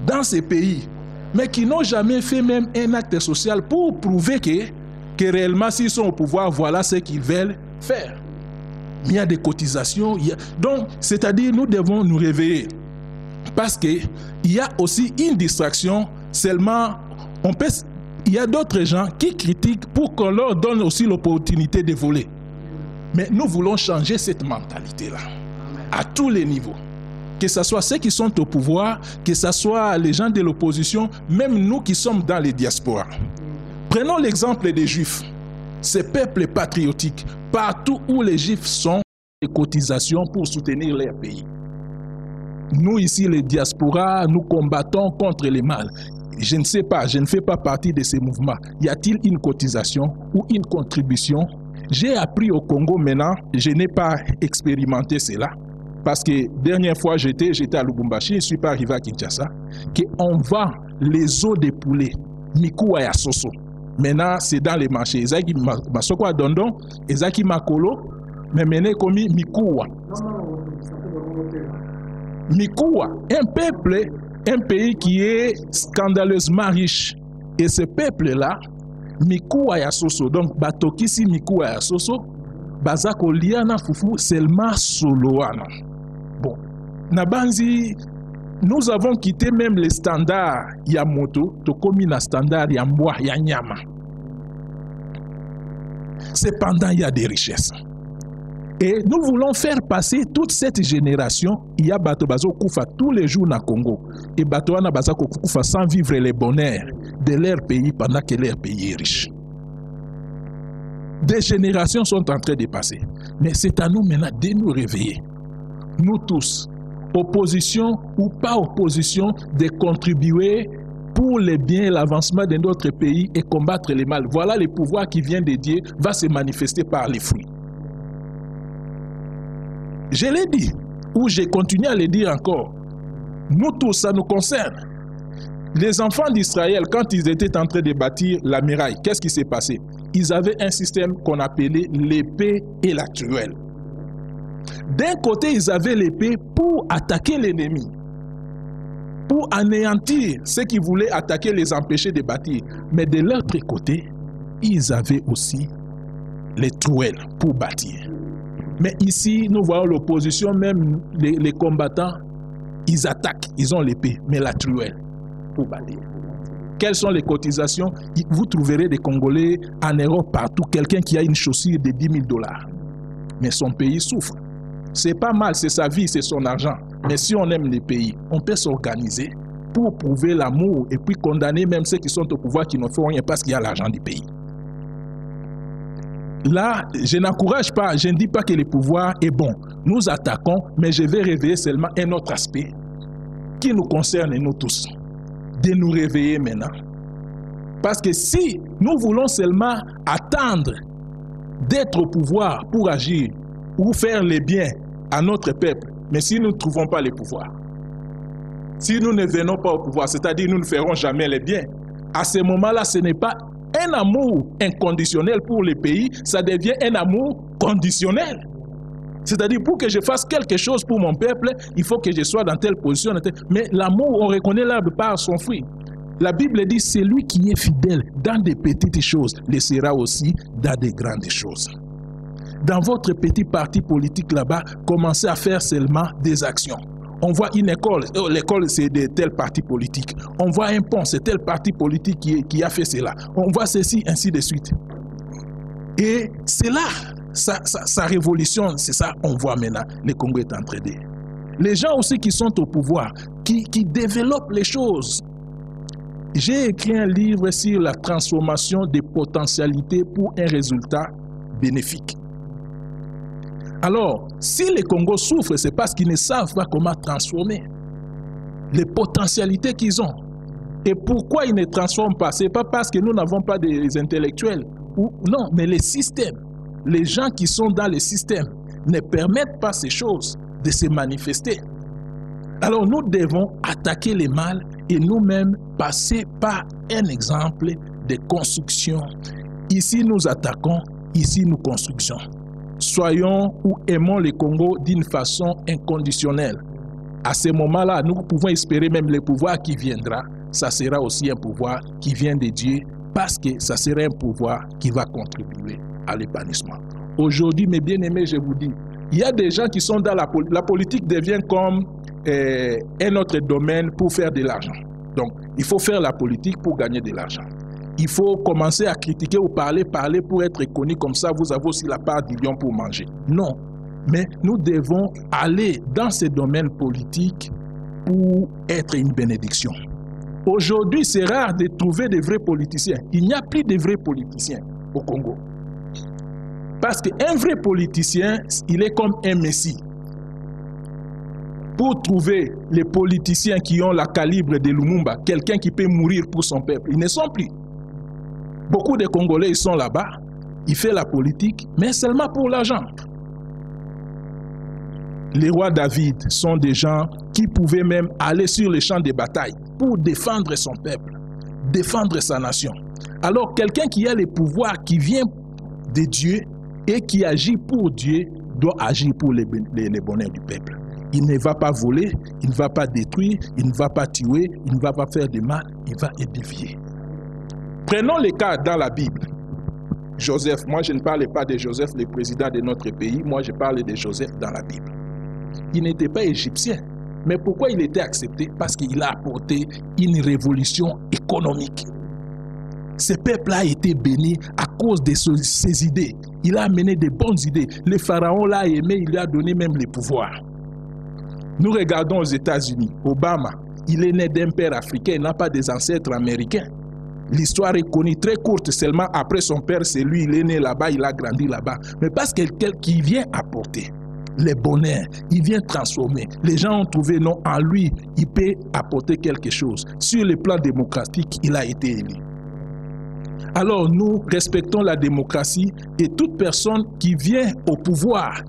dans ces pays, mais qui n'ont jamais fait même un acte social pour prouver que réellement s'ils sont au pouvoir, voilà ce qu'ils veulent faire. Il y a des cotisations. Donc, c'est-à-dire, nous devons nous réveiller. Parce qu'il y a aussi une distraction. Seulement, il y a d'autres gens qui critiquent pour qu'on leur donne aussi l'opportunité de voler. Mais nous voulons changer cette mentalité-là. À tous les niveaux. que ce soit ceux qui sont au pouvoir, que ce soit les gens de l'opposition, même nous qui sommes dans les diasporas. Prenons l'exemple des Juifs, ces peuples patriotiques, partout où les Juifs sont, des cotisations pour soutenir leur pays. Nous ici, les diasporas, nous combattons contre les mal. Je ne sais pas, je ne fais pas partie de ces mouvements. Y a-t-il une cotisation ou une contribution? J'ai appris au Congo maintenant, je n'ai pas expérimenté cela, parce que dernière fois j'étais à Lubumbashi, je ne suis pas arrivé à Kinshasa, qu'on vend les os des poulets, Mikuwa ya Soso. Maintenant, c'est dans les marchés. Ezaki Masoko à Dondon, Ezaki Makolo, mais maintenant comme Mikuwa. Mikuwa, un peuple, un pays qui est scandaleusement riche. Et ce peuple-là, Mikuwa ya Soso, donc Batokisi Mikuwa ya Soso, Bazako Liana Fufu, seulement Soloana. Bon, Nabanzi, nous avons quitté même les standards Yamoto, Tokomi na standard Yamboa Yanyama. Cependant, il y a des richesses. Et nous voulons faire passer toute cette génération. Il y a Bato Bazo Koufa tous les jours na Congo. Et Bato Ana Bazako Koufa sans vivre les bonheurs de leur pays pendant que leur pays est riche. Des générations sont en train de passer. Mais c'est à nous maintenant de nous réveiller. Nous tous, opposition ou pas opposition, de contribuer pour le bien et l'avancement de notre pays et combattre le mal. Voilà le pouvoir qui vient de Dieu va se manifester par les fruits. Je l'ai dit, ou je continue à le dire encore, nous tous, ça nous concerne. Les enfants d'Israël, quand ils étaient en train de bâtir la muraille, qu'est-ce qui s'est passé? Ils avaient un système qu'on appelait l'épée et la truelle. D'un côté, ils avaient l'épée pour attaquer l'ennemi, pour anéantir ceux qui voulaient attaquer, les empêcher de bâtir. Mais de l'autre côté, ils avaient aussi les truelles pour bâtir. Mais ici, nous voyons l'opposition, même les combattants, ils attaquent, ils ont l'épée, mais la truelle pour bâtir. Quelles sont les cotisations? Vous trouverez des Congolais en Europe partout, quelqu'un qui a une chaussure de 10 000 $. Mais son pays souffre. C'est pas mal, c'est sa vie, c'est son argent. Mais si on aime les pays, on peut s'organiser pour prouver l'amour et puis condamner même ceux qui sont au pouvoir qui ne font rien parce qu'il y a l'argent du pays. Là, je n'encourage pas, je ne dis pas que le pouvoir est bon. Nous attaquons, mais je vais réveiller seulement un autre aspect qui nous concerne nous tous. De nous réveiller maintenant. Parce que si nous voulons seulement attendre d'être au pouvoir pour agir ou faire le bien à notre peuple, mais si nous ne trouvons pas le pouvoir, si nous ne venons pas au pouvoir, c'est-à-dire nous ne ferons jamais le bien, à ce moment-là, ce n'est pas un amour inconditionnel pour le pays, ça devient un amour conditionnel. C'est-à-dire, pour que je fasse quelque chose pour mon peuple, il faut que je sois dans telle position. Mais l'amour, on reconnaît l'arbre par son fruit. La Bible dit, celui qui est fidèle dans des petites choses, le sera aussi dans des grandes choses. Dans votre petit parti politique là-bas, commencez à faire seulement des actions. On voit une école, l'école c'est de tel parti politique. On voit un pont, c'est tel parti politique qui a fait cela. On voit ceci, ainsi de suite. Et c'est là, sa révolution, c'est ça, on voit maintenant, le Congo est en train de... Les gens aussi qui sont au pouvoir, qui développent les choses. J'ai écrit un livre sur la transformation des potentialités pour un résultat bénéfique. Alors, si le Congo souffre, c'est parce qu'ils ne savent pas comment transformer les potentialités qu'ils ont. Et pourquoi ils ne transforment pas? Ce n'est pas parce que nous n'avons pas des intellectuels. Non, mais les systèmes, les gens qui sont dans les systèmes ne permettent pas ces choses de se manifester. Alors nous devons attaquer les mal et nous-mêmes passer par un exemple de construction. Ici nous attaquons, ici nous construisons. Soyons ou aimons le Congo d'une façon inconditionnelle. À ce moment-là, nous pouvons espérer même le pouvoir qui viendra. Ça sera aussi un pouvoir qui vient de Dieu parce que ça sera un pouvoir qui va contribuer à l'épanouissement. Aujourd'hui, mes bien-aimés, je vous dis, il y a des gens qui sont dans la politique devient comme un autre domaine pour faire de l'argent. Donc, il faut faire la politique pour gagner de l'argent. Il faut commencer à critiquer ou parler pour être connu comme ça, vous avez aussi la part du lion pour manger. Non. Mais nous devons aller dans ces domaines politiques pour être une bénédiction. Aujourd'hui, c'est rare de trouver de vrais politiciens. Il n'y a plus de vrais politiciens au Congo. Parce qu'un vrai politicien, il est comme un messie. Pour trouver les politiciens qui ont la calibre de Lumumba, quelqu'un qui peut mourir pour son peuple, ils ne sont plus. Beaucoup de Congolais, ils sont là-bas, ils font la politique, mais seulement pour l'argent. Les rois David sont des gens qui pouvaient même aller sur les champs de bataille pour défendre son peuple, défendre sa nation. Alors quelqu'un qui a le pouvoir, qui vient de Dieu et qui agit pour Dieu, doit agir pour les bonheurs du peuple. Il ne va pas voler, il ne va pas détruire, il ne va pas tuer, il ne va pas faire de mal, il va édifier. Prenons le cas dans la Bible. Joseph, moi je ne parle pas de Joseph, le président de notre pays, moi je parle de Joseph dans la Bible. Il n'était pas égyptien. Mais pourquoi il était accepté? Parce qu'il a apporté une révolution économique. Ce peuple a été béni à cause de ses idées. Il a amené de bonnes idées. Le pharaon l'a aimé, il lui a donné même le pouvoir. Nous regardons aux États-Unis. Obama, il est né d'un père africain, il n'a pas des ancêtres américains. L'histoire est connue, très courte, seulement après son père, c'est lui, il est né là-bas, il a grandi là-bas. Mais parce que quelqu'un qui vient apporter les bonheurs, il vient transformer. Les gens ont trouvé, non, en lui, il peut apporter quelque chose. Sur le plan démocratique, il a été élu. Alors nous respectons la démocratie et toute personne qui vient au pouvoir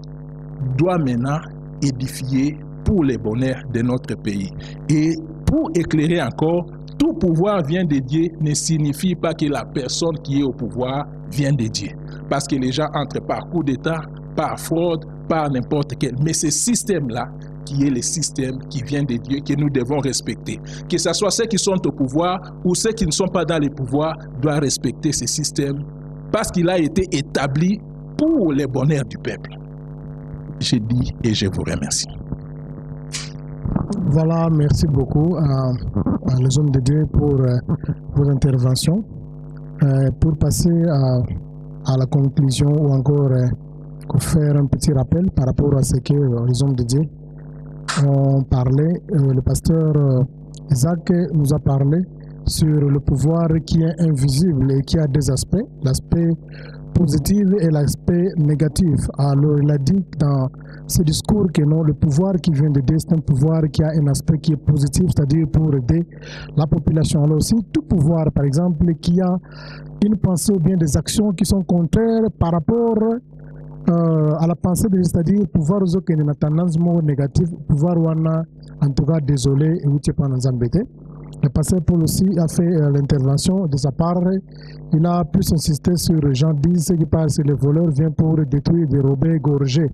doit maintenant édifier pour les bonheurs de notre pays. Et pour éclairer encore, tout pouvoir vient de Dieu ne signifie pas que la personne qui est au pouvoir vient de Dieu. Parce que les gens entrent par coup d'État, par fraude, par n'importe quel. Mais ce système-là, qui est le système qui vient de Dieu, que nous devons respecter. Que ce soit ceux qui sont au pouvoir ou ceux qui ne sont pas dans le pouvoir, doivent respecter ce système parce qu'il a été établi pour le bonheur du peuple. Je dis et je vous remercie. Voilà, merci beaucoup à les hommes de Dieu pour vos interventions. Pour passer à la conclusion ou encore faire un petit rappel par rapport à ce que les hommes de Dieu ont parlé, le pasteur Isaac nous a parlé sur le pouvoir qui est invisible et qui a deux aspects, l'aspect positif et l'aspect négatif. Alors il a dit dans ce discours que non, le pouvoir qui vient de Dieu, c'est un pouvoir qui a un aspect qui est positif, c'est-à-dire pour aider la population. Alors aussi, tout pouvoir, par exemple, qui a une pensée ou bien des actions qui sont contraires par rapport à la pensée de Dieu, c'est-à-dire pouvoir aux autres qui ont une tendance négative, pouvoir ou en tout cas désolé et où tu peux nous embêter. Le pasteur Paul aussi a fait l'intervention de sa part. Il a plus insisté sur Jean 10 qui parle que les voleurs viennent pour détruire, dérober, égorger.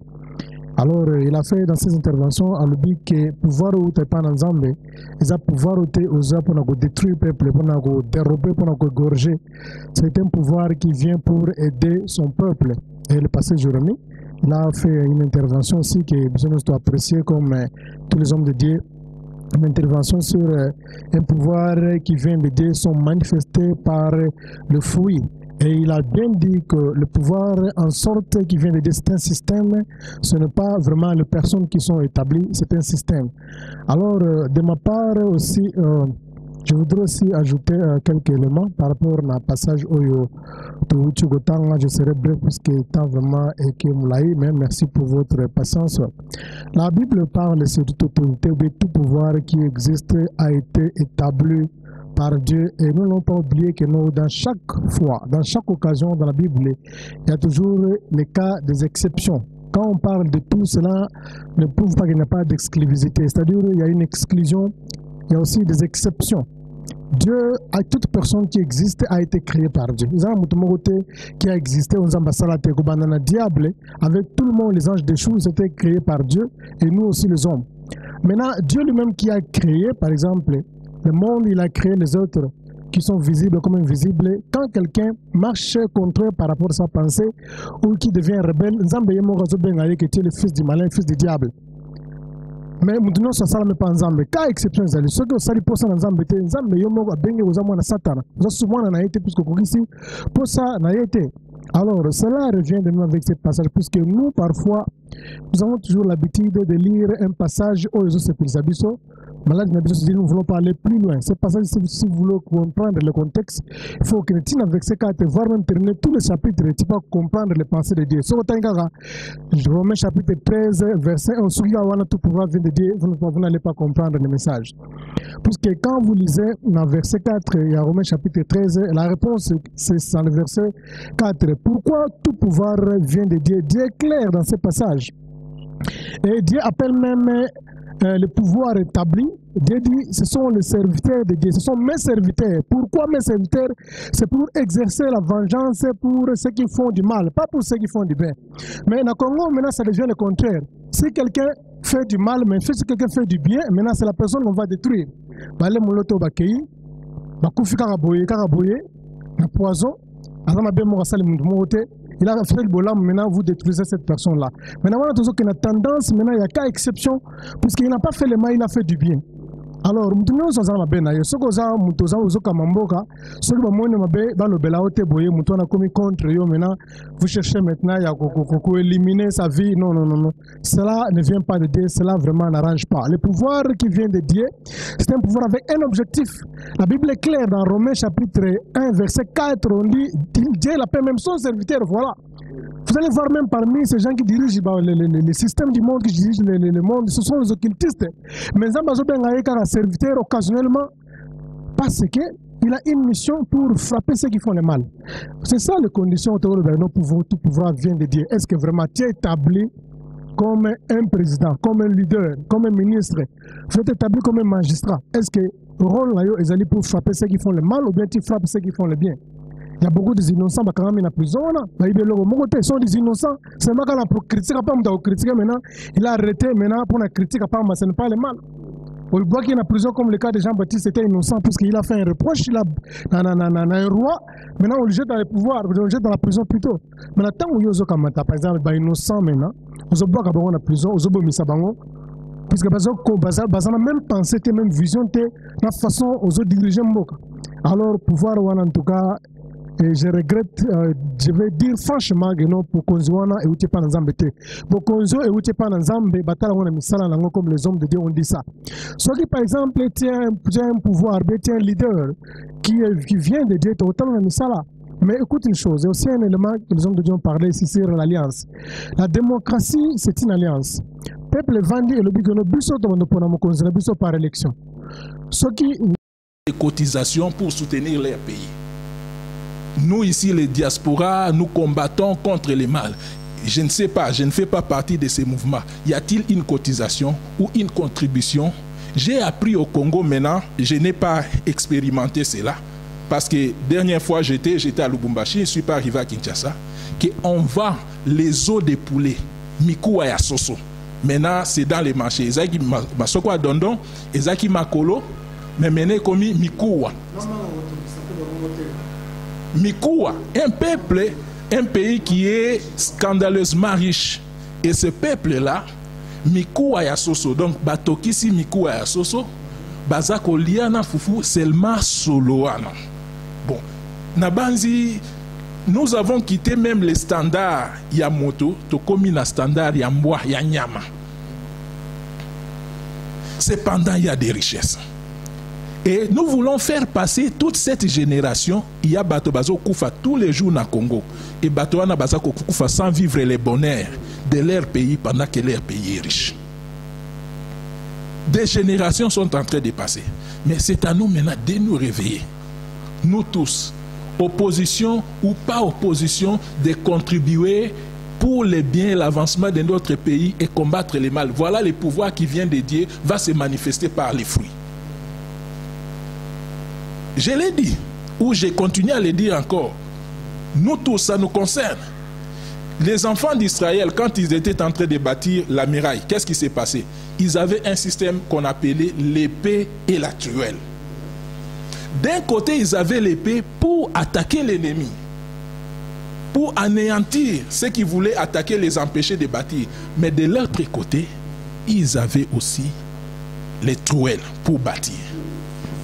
Alors, il a fait dans ses interventions à lui que pouvoir ou te pas ensemble, ils ont pouvoir ou te oser pour détruire le peuple, pour dérober, pour égorger. C'est un pouvoir qui vient pour aider son peuple. Et le pasteur Jérémie, il a fait une intervention aussi que nous doit apprécier comme tous les hommes de Dieu. Une intervention sur un pouvoir qui vient de Dieu sont manifestés par le fruit. Et il a bien dit que le pouvoir en sorte qui vient de Dieu, c'est un système, ce n'est pas vraiment les personnes qui sont établies, c'est un système. Alors, de ma part aussi, je voudrais aussi ajouter quelques éléments par rapport au passage où je serai bref puisque le temps vraiment est que mais merci pour votre patience. La Bible parle de toute autorité, de tout pouvoir qui existe a été établi par Dieu et nous n'avons pas oublié que nous, dans chaque fois, dans chaque occasion dans la Bible, il y a toujours les cas des exceptions. Quand on parle de tout cela, ne prouve pas qu'il n'y a pas d'exclusivité, c'est-à-dire qu'il y a une exclusion, il y a aussi des exceptions. Dieu, à toute personne qui existe, a été créée par Dieu. Ils ont qui a existé, on a diable, avec tout le monde, les anges déchus, c'était créé par Dieu et nous aussi les hommes. Maintenant, Dieu lui-même qui a créé, par exemple, le monde, il a créé les autres qui sont visibles comme invisibles. Quand quelqu'un marche contre par rapport à sa pensée ou qui devient rebelle, que tu es le fils du malin, le fils du diable. Mais nous ça ne pas ensemble. Cas exception zali. Ce que ça lui pose ensemble, ensemble yomo bengi uzamwa na Satan. Nous souvent na été puisque ici pour ça na été. Alors cela revient de nous avec ce passage puisque nous parfois nous avons toujours l'habitude de lire un passage aux Esabiso. Malade, nous voulons parler plus loin. Ce passage, si vous voulez comprendre le contexte, il faut que nous avec ces cartes, voire même terminer tous les chapitres, tu peux comprendre les pensées de Dieu. Romains chapitre 13, verset 1, tout pouvoir vient de Dieu, vous n'allez pas comprendre le message. Puisque quand vous lisez dans verset 4, il y a Romains chapitre 13, la réponse c'est dans le verset 4. Pourquoi tout pouvoir vient de Dieu? Dieu est clair dans ce passage. Et Dieu appelle même le pouvoir établi. Dieu dit, ce sont les serviteurs de Dieu, ce sont mes serviteurs. Pourquoi mes serviteurs? C'est pour exercer la vengeance pour ceux qui font du mal, pas pour ceux qui font du bien. Mais dans le Congo, maintenant, ça devient le contraire. Si quelqu'un fait du mal, mais si quelqu'un fait du bien, maintenant, c'est la personne qu'on va détruire. Balé moloto bakei, bakufi karaboye, na poison, azama be mo sale mundumote. Il a fait le bolam, maintenant vous détruisez cette personne-là. Maintenant, on a toujours une tendance, maintenant il n'y a qu'à exception, puisqu'il n'a pas fait le mal, il a fait du bien. Alors, nous avons dit que ce que vous cherchez maintenant à éliminer sa vie. Non, non, non, non. Cela ne vient pas de Dieu, cela vraiment n'arrange pas. Le pouvoir qui vient de Dieu, c'est un pouvoir avec un objectif. La Bible est claire dans Romains chapitre 1, verset 4, on dit Dieu l'appelle même son serviteur, voilà. Vous allez voir même parmi ces gens qui dirigent les systèmes du monde, qui dirigent le monde, ce sont les occultistes. Mais un serviteur occasionnellement parce qu'il a une mission pour frapper ceux qui font le mal. C'est ça les conditions autour de tout pouvoir vient de Dieu. Est-ce que vraiment tu es établi comme un président, comme un leader, comme un ministre? Vous êtes établi comme un magistrat. Est-ce que le rôle est allé pour frapper ceux qui font le mal ou bien tu frappes ceux qui font le bien? Il y a beaucoup d'innocents qui sont en prison. Ils sont des innocents. C'est moi qui ai critiqué, maintenant. Il a arrêté maintenant pour la critique, ce n'est pas le mal. On voit qu'il est en prison comme le cas de Jean-Baptiste était innocent puisqu'il a fait un reproche, il a un roi. Maintenant on le jette dans le pouvoir, on le jette dans la prison plutôt. Mais tant où il y a par exemple innocent maintenant, on se voit dans la prison, on se voit dans puisque on a même pensé, même vision, la façon aux autres diriger Mboka. Alors pouvoir en tout cas. Et je regrette, je vais dire franchement que non, pour Konzouana et Outepa Nzambe. Pour Konzo et Outepa Nzambe, Batala on a mis ça comme les hommes de Dieu ont dit ça. Soit qui par exemple tient un pouvoir, tient un leader qui vient de Dieu, autant on a mis ça là. Mais écoute une chose, il y a aussi un élément que les hommes de Dieu ont parlé ici sur l'alliance. La démocratie, c'est une alliance. Le peuple vendit et le but que nous buissons par élection. Ceux qui. Des cotisations pour soutenir leur pays. Nous ici, les diasporas, nous combattons contre le mal. Je ne sais pas, je ne fais pas partie de ces mouvements. Y a-t-il une cotisation ou une contribution? J'ai appris au Congo maintenant, je n'ai pas expérimenté cela. Parce que dernière fois j'étais à Lubumbashi, je ne suis pas arrivé à Kinshasa, qu'on vend les os de poulet, Mikuwa ya Soso. Maintenant, c'est dans les marchés. Ezaki Masoko Dondon, Ezaki Makolo, mais maintenant comme Mikuwa. Mikuwa, un peuple, un pays qui est scandaleusement riche. Et ce peuple-là, Mikuwa ya Soso, donc Batokisi Mikuwa ya Soso, Bazako Liana Fufu, seulement Soloana. Bon, Nabanzi, nous avons quitté même les standards Yamoto, Tokomi na standard Yamboa, Yanyama. Cependant, il y a des richesses. Et nous voulons faire passer toute cette génération. Il y a Bato Bazo Koufa tous les jours dans le Congo. Et Bato Ana Bazako Koufa sans vivre les bonheurs de leur pays pendant que leur pays est riche. Des générations sont en train de passer. Mais c'est à nous maintenant de nous réveiller. Nous tous, opposition ou pas opposition, de contribuer pour le bien et l'avancement de notre pays et combattre le mal. Voilà le pouvoir qui vient de Dieu, va se manifester par les fruits. Je l'ai dit, ou je continue à le dire encore, nous tous, ça nous concerne. Les enfants d'Israël, quand ils étaient en train de bâtir la muraille, qu'est-ce qui s'est passé? Ils avaient un système qu'on appelait l'épée et la truelle. D'un côté, ils avaient l'épée pour attaquer l'ennemi, pour anéantir ceux qui voulaient attaquer, les empêcher de bâtir. Mais de l'autre côté, ils avaient aussi les truelles pour bâtir.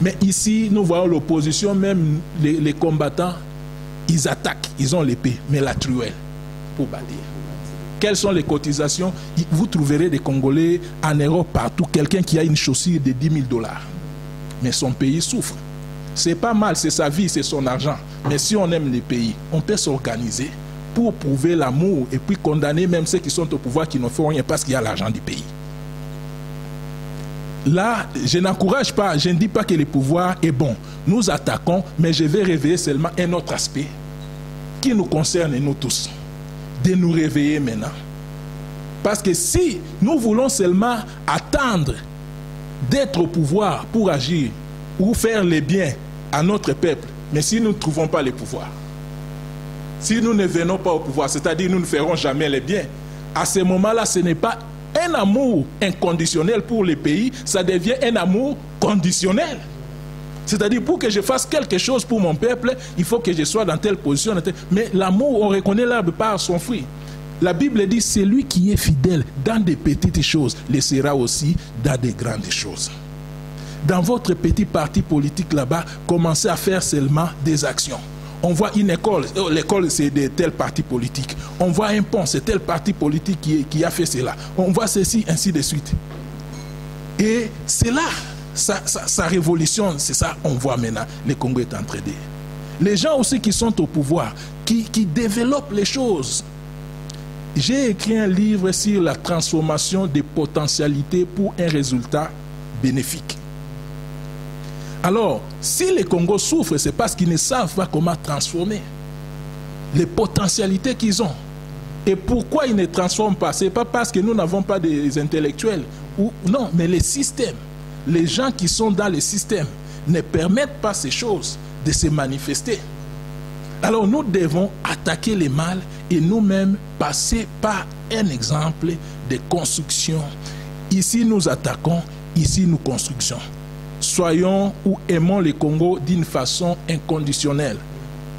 Mais ici, nous voyons l'opposition, même les combattants, ils attaquent, ils ont l'épée, mais la truelle pour bâtir. Quelles sont les cotisations? Vous trouverez des Congolais en Europe partout, quelqu'un qui a une chaussure de 10 000 $. Mais son pays souffre. C'est pas mal, c'est sa vie, c'est son argent. Mais si on aime les pays, on peut s'organiser pour prouver l'amour et puis condamner même ceux qui sont au pouvoir qui ne font rien parce qu'il y a l'argent du pays. Là, je n'encourage pas, je ne dis pas que le pouvoir est bon. Nous attaquons, mais je vais réveiller seulement un autre aspect qui nous concerne nous tous. De nous réveiller maintenant. Parce que si nous voulons seulement attendre d'être au pouvoir pour agir ou faire les biens à notre peuple, mais si nous ne trouvons pas le pouvoir, si nous ne venons pas au pouvoir, c'est-à-dire nous ne ferons jamais les biens, à ce moment-là, ce n'est pas un amour inconditionnel pour le pays, ça devient un amour conditionnel. C'est-à-dire, pour que je fasse quelque chose pour mon peuple, il faut que je sois dans telle position. Mais l'amour, on reconnaît l'arbre par son fruit. La Bible dit, celui qui est fidèle dans des petites choses, le sera aussi dans des grandes choses. Dans votre petit parti politique là-bas, commencez à faire seulement des actions. On voit une école, l'école c'est de tel parti politique. On voit un pont, c'est tel parti politique qui a fait cela. On voit ceci, ainsi de suite. Et c'est là. Sa révolution, c'est ça, on voit maintenant, le Congo est en train de... Les gens aussi qui sont au pouvoir, qui développent les choses. J'ai écrit un livre sur la transformation des potentialités pour un résultat bénéfique. Alors, si le Congo souffre, c'est parce qu'ils ne savent pas comment transformer les potentialités qu'ils ont. Et pourquoi ils ne transforment pas? Ce n'est pas parce que nous n'avons pas des intellectuels. Non, mais les systèmes. Les gens qui sont dans le système ne permettent pas ces choses de se manifester. Alors nous devons attaquer le mal et nous-mêmes passer par un exemple de construction. Ici nous attaquons, ici nous construisons. Soyons ou aimons le Congo d'une façon inconditionnelle.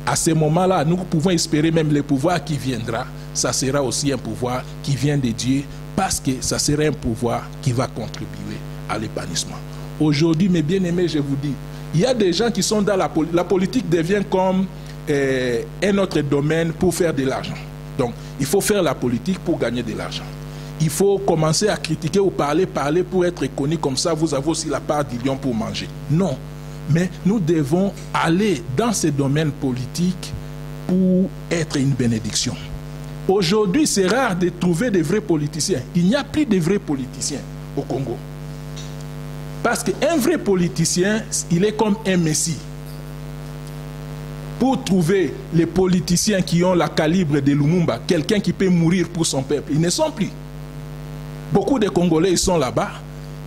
À ce moment-là, nous pouvons espérer même le pouvoir qui viendra. Ça sera aussi un pouvoir qui vient de Dieu parce que ça sera un pouvoir qui va contribuer à l'épanouissement. Aujourd'hui, mes bien-aimés, je vous dis, il y a des gens qui sont dans la politique. La politique devient comme un autre domaine pour faire de l'argent. Donc, il faut faire la politique pour gagner de l'argent. Il faut commencer à critiquer ou parler pour être connu. Comme ça, vous avez aussi la part du lion pour manger. Non. Mais nous devons aller dans ces domaines politiques pour être une bénédiction. Aujourd'hui, c'est rare de trouver des vrais politiciens. Il n'y a plus de vrais politiciens au Congo. Parce qu'un vrai politicien, il est comme un messie. Pour trouver les politiciens qui ont la calibre de Lumumba, quelqu'un qui peut mourir pour son peuple, ils ne sont plus. Beaucoup de Congolais, ils sont là-bas,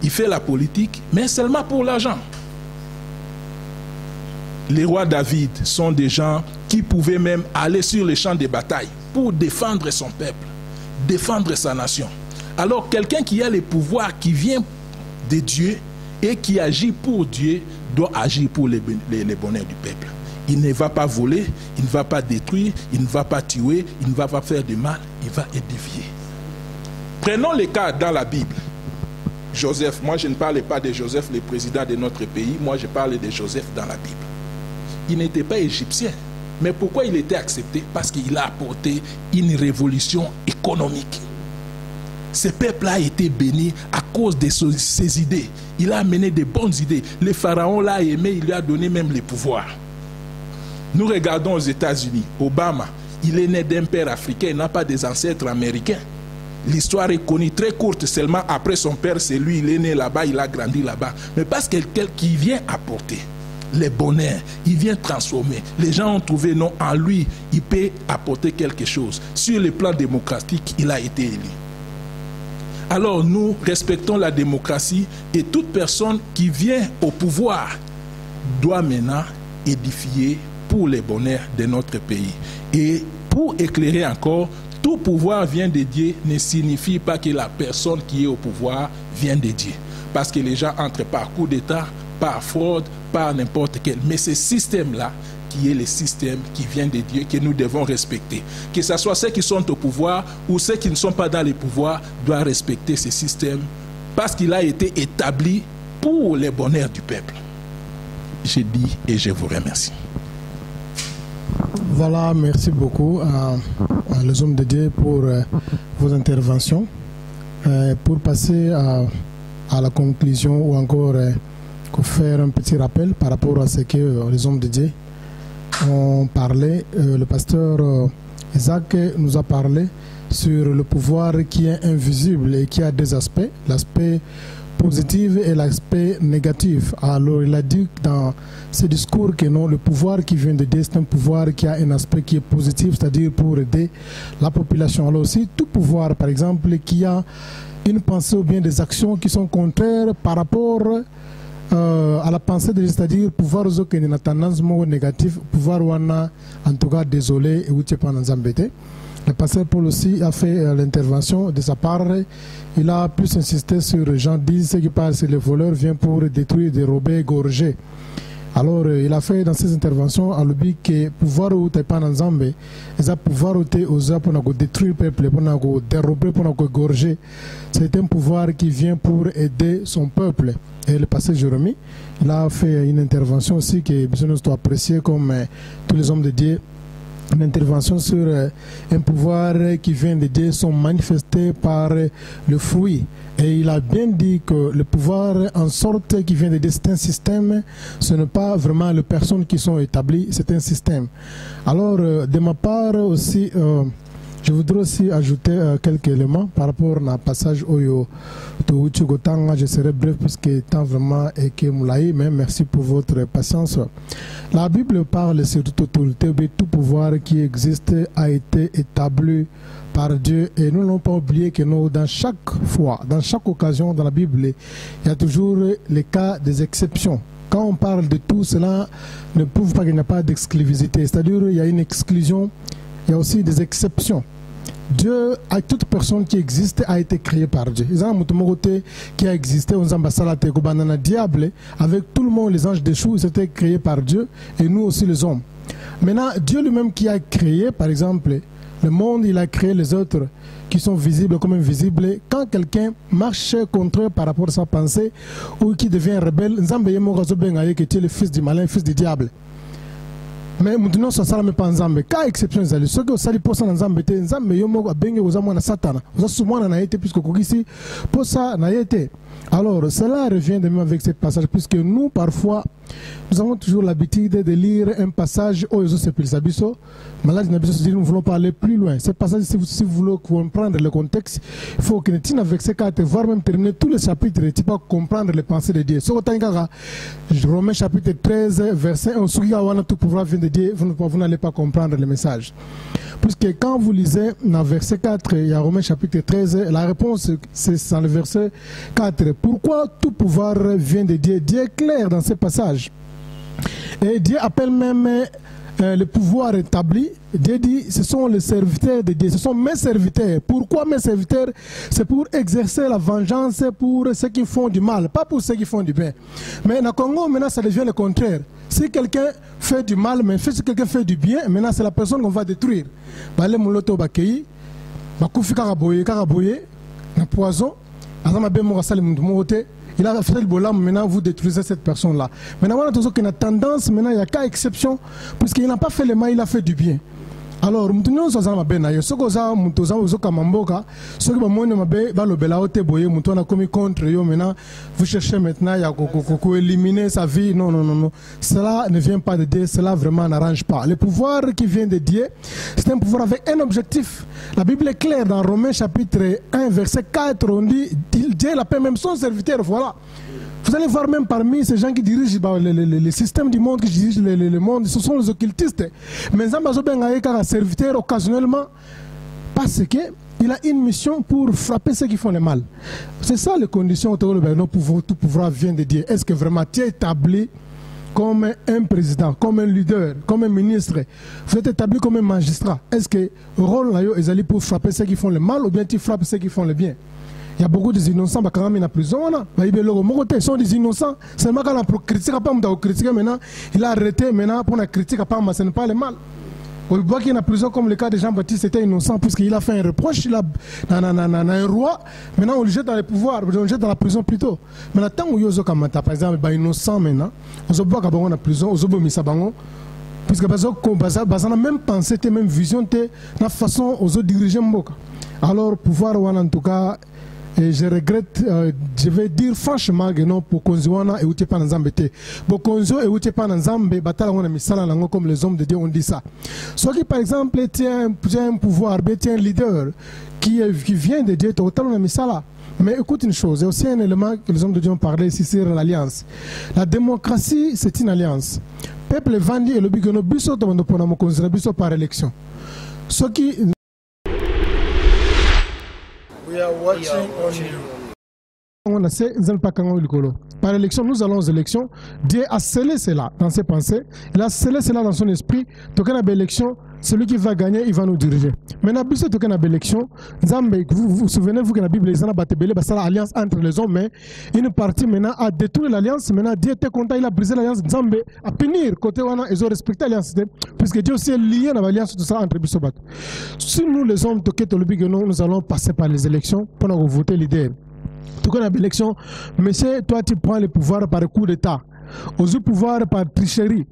ils font la politique, mais seulement pour l'argent. Les rois David sont des gens qui pouvaient même aller sur les champs de bataille pour défendre son peuple, défendre sa nation. Alors quelqu'un qui a le pouvoir, qui vient de Dieu et qui agit pour Dieu, doit agir pour le bonheur du peuple. Il ne va pas voler, il ne va pas détruire, il ne va pas tuer, il ne va pas faire de mal, il va édifier. Prenons le cas dans la Bible. Joseph, moi je ne parle pas de Joseph, le président de notre pays, moi je parle de Joseph dans la Bible. Il n'était pas égyptien. Mais pourquoi il était accepté? Parce qu'il a apporté une révolution économique. Ce peuple a été béni à cause de ses idées. Il a amené de bonnes idées. Le pharaon l'a aimé, il lui a donné même le pouvoir. Nous regardons aux États-Unis, Obama, il est né d'un père africain, il n'a pas des ancêtres américains. L'histoire est connue, très courte, seulement après son père, c'est lui, il est né là-bas, il a grandi là-bas. Mais parce que quelqu'un qui vient apporter le bonheur, il vient transformer. Les gens ont trouvé, non, en lui, il peut apporter quelque chose. Sur le plan démocratique, il a été élu. Alors nous respectons la démocratie et toute personne qui vient au pouvoir doit maintenant édifier pour le bonheur de notre pays. Et pour éclairer encore, tout pouvoir vient de Dieu ne signifie pas que la personne qui est au pouvoir vient de Dieu. Parce que les gens entrent par coup d'État, par fraude, par n'importe quel. Mais ce système-là, qui est le système qui vient de Dieu, que nous devons respecter. Que ce soit ceux qui sont au pouvoir ou ceux qui ne sont pas dans le pouvoir, doivent respecter ce système parce qu'il a été établi pour le bonheur du peuple. Je dis et je vous remercie. Voilà, merci beaucoup à les hommes de Dieu pour vos interventions. Pour passer à la conclusion ou encore faire un petit rappel par rapport à ce que les hommes de Dieu ont parlé, le pasteur Isaac nous a parlé sur le pouvoir qui est invisible et qui a deux aspects, l'aspect positif et l'aspect négatif. Alors il a dit dans ce discours que non, le pouvoir qui vient de Dieu, c'est un pouvoir qui a un aspect qui est positif, c'est-à-dire pour aider la population. Alors aussi, tout pouvoir, par exemple, qui a une pensée ou bien des actions qui sont contraires par rapport à la pensée de Dieu, c'est-à-dire pouvoir qui a une tendance négative, pouvoir ou en tout cas désolé et où tu n'es pas dans embêté. Le pasteur Paul aussi a fait l'intervention de sa part. Il a plus insisté sur Jean 10, ce qui parle c'est le voleur vient pour détruire, dérober, égorger. Alors il a fait dans ses interventions à l'objet que pouvoir où tu pas dans Zambé, et pouvoir où tu es pour détruire le peuple, pour dérober, pour égorger. C'est un pouvoir qui vient pour aider son peuple. Et le pasteur Jérémie, il a fait une intervention aussi que nous doit apprécier comme tous les hommes de Dieu. Une intervention sur un pouvoir qui vient de Dieu sont manifestés par le fruit. Et il a bien dit que le pouvoir en sorte qui vient de Dieu, c'est un système, ce n'est pas vraiment les personnes qui sont établies, c'est un système. Alors, de ma part aussi, je voudrais aussi ajouter quelques éléments par rapport au passage Oyo de Uchugotanga. Je serai bref puisque le temps vraiment est que moulaï, mais merci pour votre patience. La Bible parle sur toute autorité, tout pouvoir qui existe a été établi par Dieu et nous n'avons pas oublié que nous, dans chaque fois, dans chaque occasion dans la Bible, il y a toujours les cas des exceptions. Quand on parle de tout cela, ne prouve pas qu'il n'y a pas d'exclusivité, c'est-à-dire qu'il y a une exclusion. Il y a aussi des exceptions. Dieu, à toute personne qui existe, a été créée par Dieu. Il y a un qui a existé, diable, avec tout le monde, les anges déchus, c'était créé par Dieu et nous aussi les hommes. Maintenant, Dieu lui-même qui a créé, par exemple, le monde, il a créé les autres qui sont visibles comme invisibles. Quand quelqu'un marche contre eux par rapport à sa pensée ou qui devient rebelle, qui est le fils du malin, le fils du diable. Mais maintenant ça sera même pas Nzambe. Cas exception zali. Ce que ça li posa Nzambe te Nzambe yomo ko benge uzamwa na Satana. Uza sumwana na yete puisque kokisi posa na yete. Alors cela revient de même avec ce passage puisque nous parfois nous avons toujours l'habitude de lire un passage au Yesu sepilsabiso. Malade nabiso nous voulons pas aller plus loin. Ce passage si vous voulez comprendre le contexte, il faut que nous avec ces quatre voire même terminer tous les chapitres et pas comprendre les pensées de Dieu. Romains chapitre 13 verset 1 tout pouvoir vient de Dieu, vous n'allez pas comprendre le message. Puisque quand vous lisez dans verset 4, il y a Romains chapitre 13, la réponse c'est dans le verset 4. Pourquoi tout pouvoir vient de Dieu? Dieu est clair dans ce passage. Et Dieu appelle même le pouvoir établi. Dieu dit, ce sont les serviteurs de Dieu, ce sont mes serviteurs. Pourquoi mes serviteurs? C'est pour exercer la vengeance pour ceux qui font du mal, pas pour ceux qui font du bien. Mais dans le Congo, maintenant, ça devient le contraire. Si quelqu'un fait du mal, mais si quelqu'un fait du bien, maintenant, c'est la personne qu'on va détruire. Poison, il a fait le bolam, maintenant vous détruisez cette personne-là. Maintenant, on a une tendance, maintenant il y a qu'à exception, puisqu'il n'a pas fait le mal, il a fait du bien. Alors, nous avons bien ce que nous avons ce que nous avons commis contre eux, maintenant, vous cherchez maintenant à éliminer sa vie. Non, non, non, non. Cela ne vient pas de Dieu, cela vraiment n'arrange pas. Le pouvoir qui vient de Dieu, c'est un pouvoir avec un objectif. La Bible est claire dans Romains chapitre 1, verset 4, on dit, Dieu l'appelle même son serviteur, voilà. Vous allez voir même parmi ces gens qui dirigent le système du monde, qui dirigent le monde, ce sont les occultistes. Mais Zambazo Bengaïka a serviteur occasionnellement parce qu'il a une mission pour frapper ceux qui font le mal. C'est ça les conditions où tout pouvoir vient de Dieu. Est-ce que vraiment tu es établi comme un président, comme un leader, comme un ministre? Vous êtes établi comme un magistrat. Est-ce que le rôle là est allé pour frapper ceux qui font le mal ou bien tu frappes ceux qui font le bien? Il y a beaucoup d'innocents qui sont en prison. Ils sont des innocents. Seulement quand on critique, maintenant, il a arrêté maintenant pour la critique, ce n'est pas le mal. On voit qu'il y a en prison comme le cas de Jean-Baptiste, c'était innocent puisqu'il a fait un reproche, il a un roi. Maintenant on le jette dans le pouvoir, on le jette dans la prison plutôt. Maintenant, tant que par exemple, innocent maintenant, on se voit qu'à la prison, on se voit puisque on a même pensé, même vision, la façon aux diriger Mboka. Alors, pouvoir, en tout cas, et je regrette, je vais dire franchement que non, pour Konzoana et Outepa Nzambe. Pour Konzo et Outepa Nzambe, Batala on a mis ça comme les hommes de Dieu ont dit ça. Soit qui, par exemple, tient un pouvoir, tient un leader qui vient de Dieu, autant on a mis ça là. Mais écoute une chose, il y a aussi un élément que les hommes de Dieu ont parlé ici, c'est l'alliance. La démocratie, c'est une alliance. Peuple Vandi et le Bigono Bisso, Bisso par élection. Ce qui. We are watching On a ces par élection, nous allons aux élections. Dieu a scellé cela dans ses pensées. Il a scellé cela dans son esprit. Donc, on a élection. Celui qui va gagner, il va nous diriger. Maintenant, puisque on a une élection, vous souvenez-vous que la Bible est une alliance entre les hommes, mais une partie maintenant a détruit l'alliance. Maintenant, Dieu était content, il a brisé l'alliance. Nzambe a punir côté où ils ont respecté l'alliance. Puisque Dieu aussi est lié à l'alliance, tout ça entre Bissobat. Si nous, les hommes, nous allons passer par les élections pour nous voter l'idée. Tout cas, l'élection, monsieur, toi, tu prends le pouvoir par coup d'État. Au pouvoir par tricherie.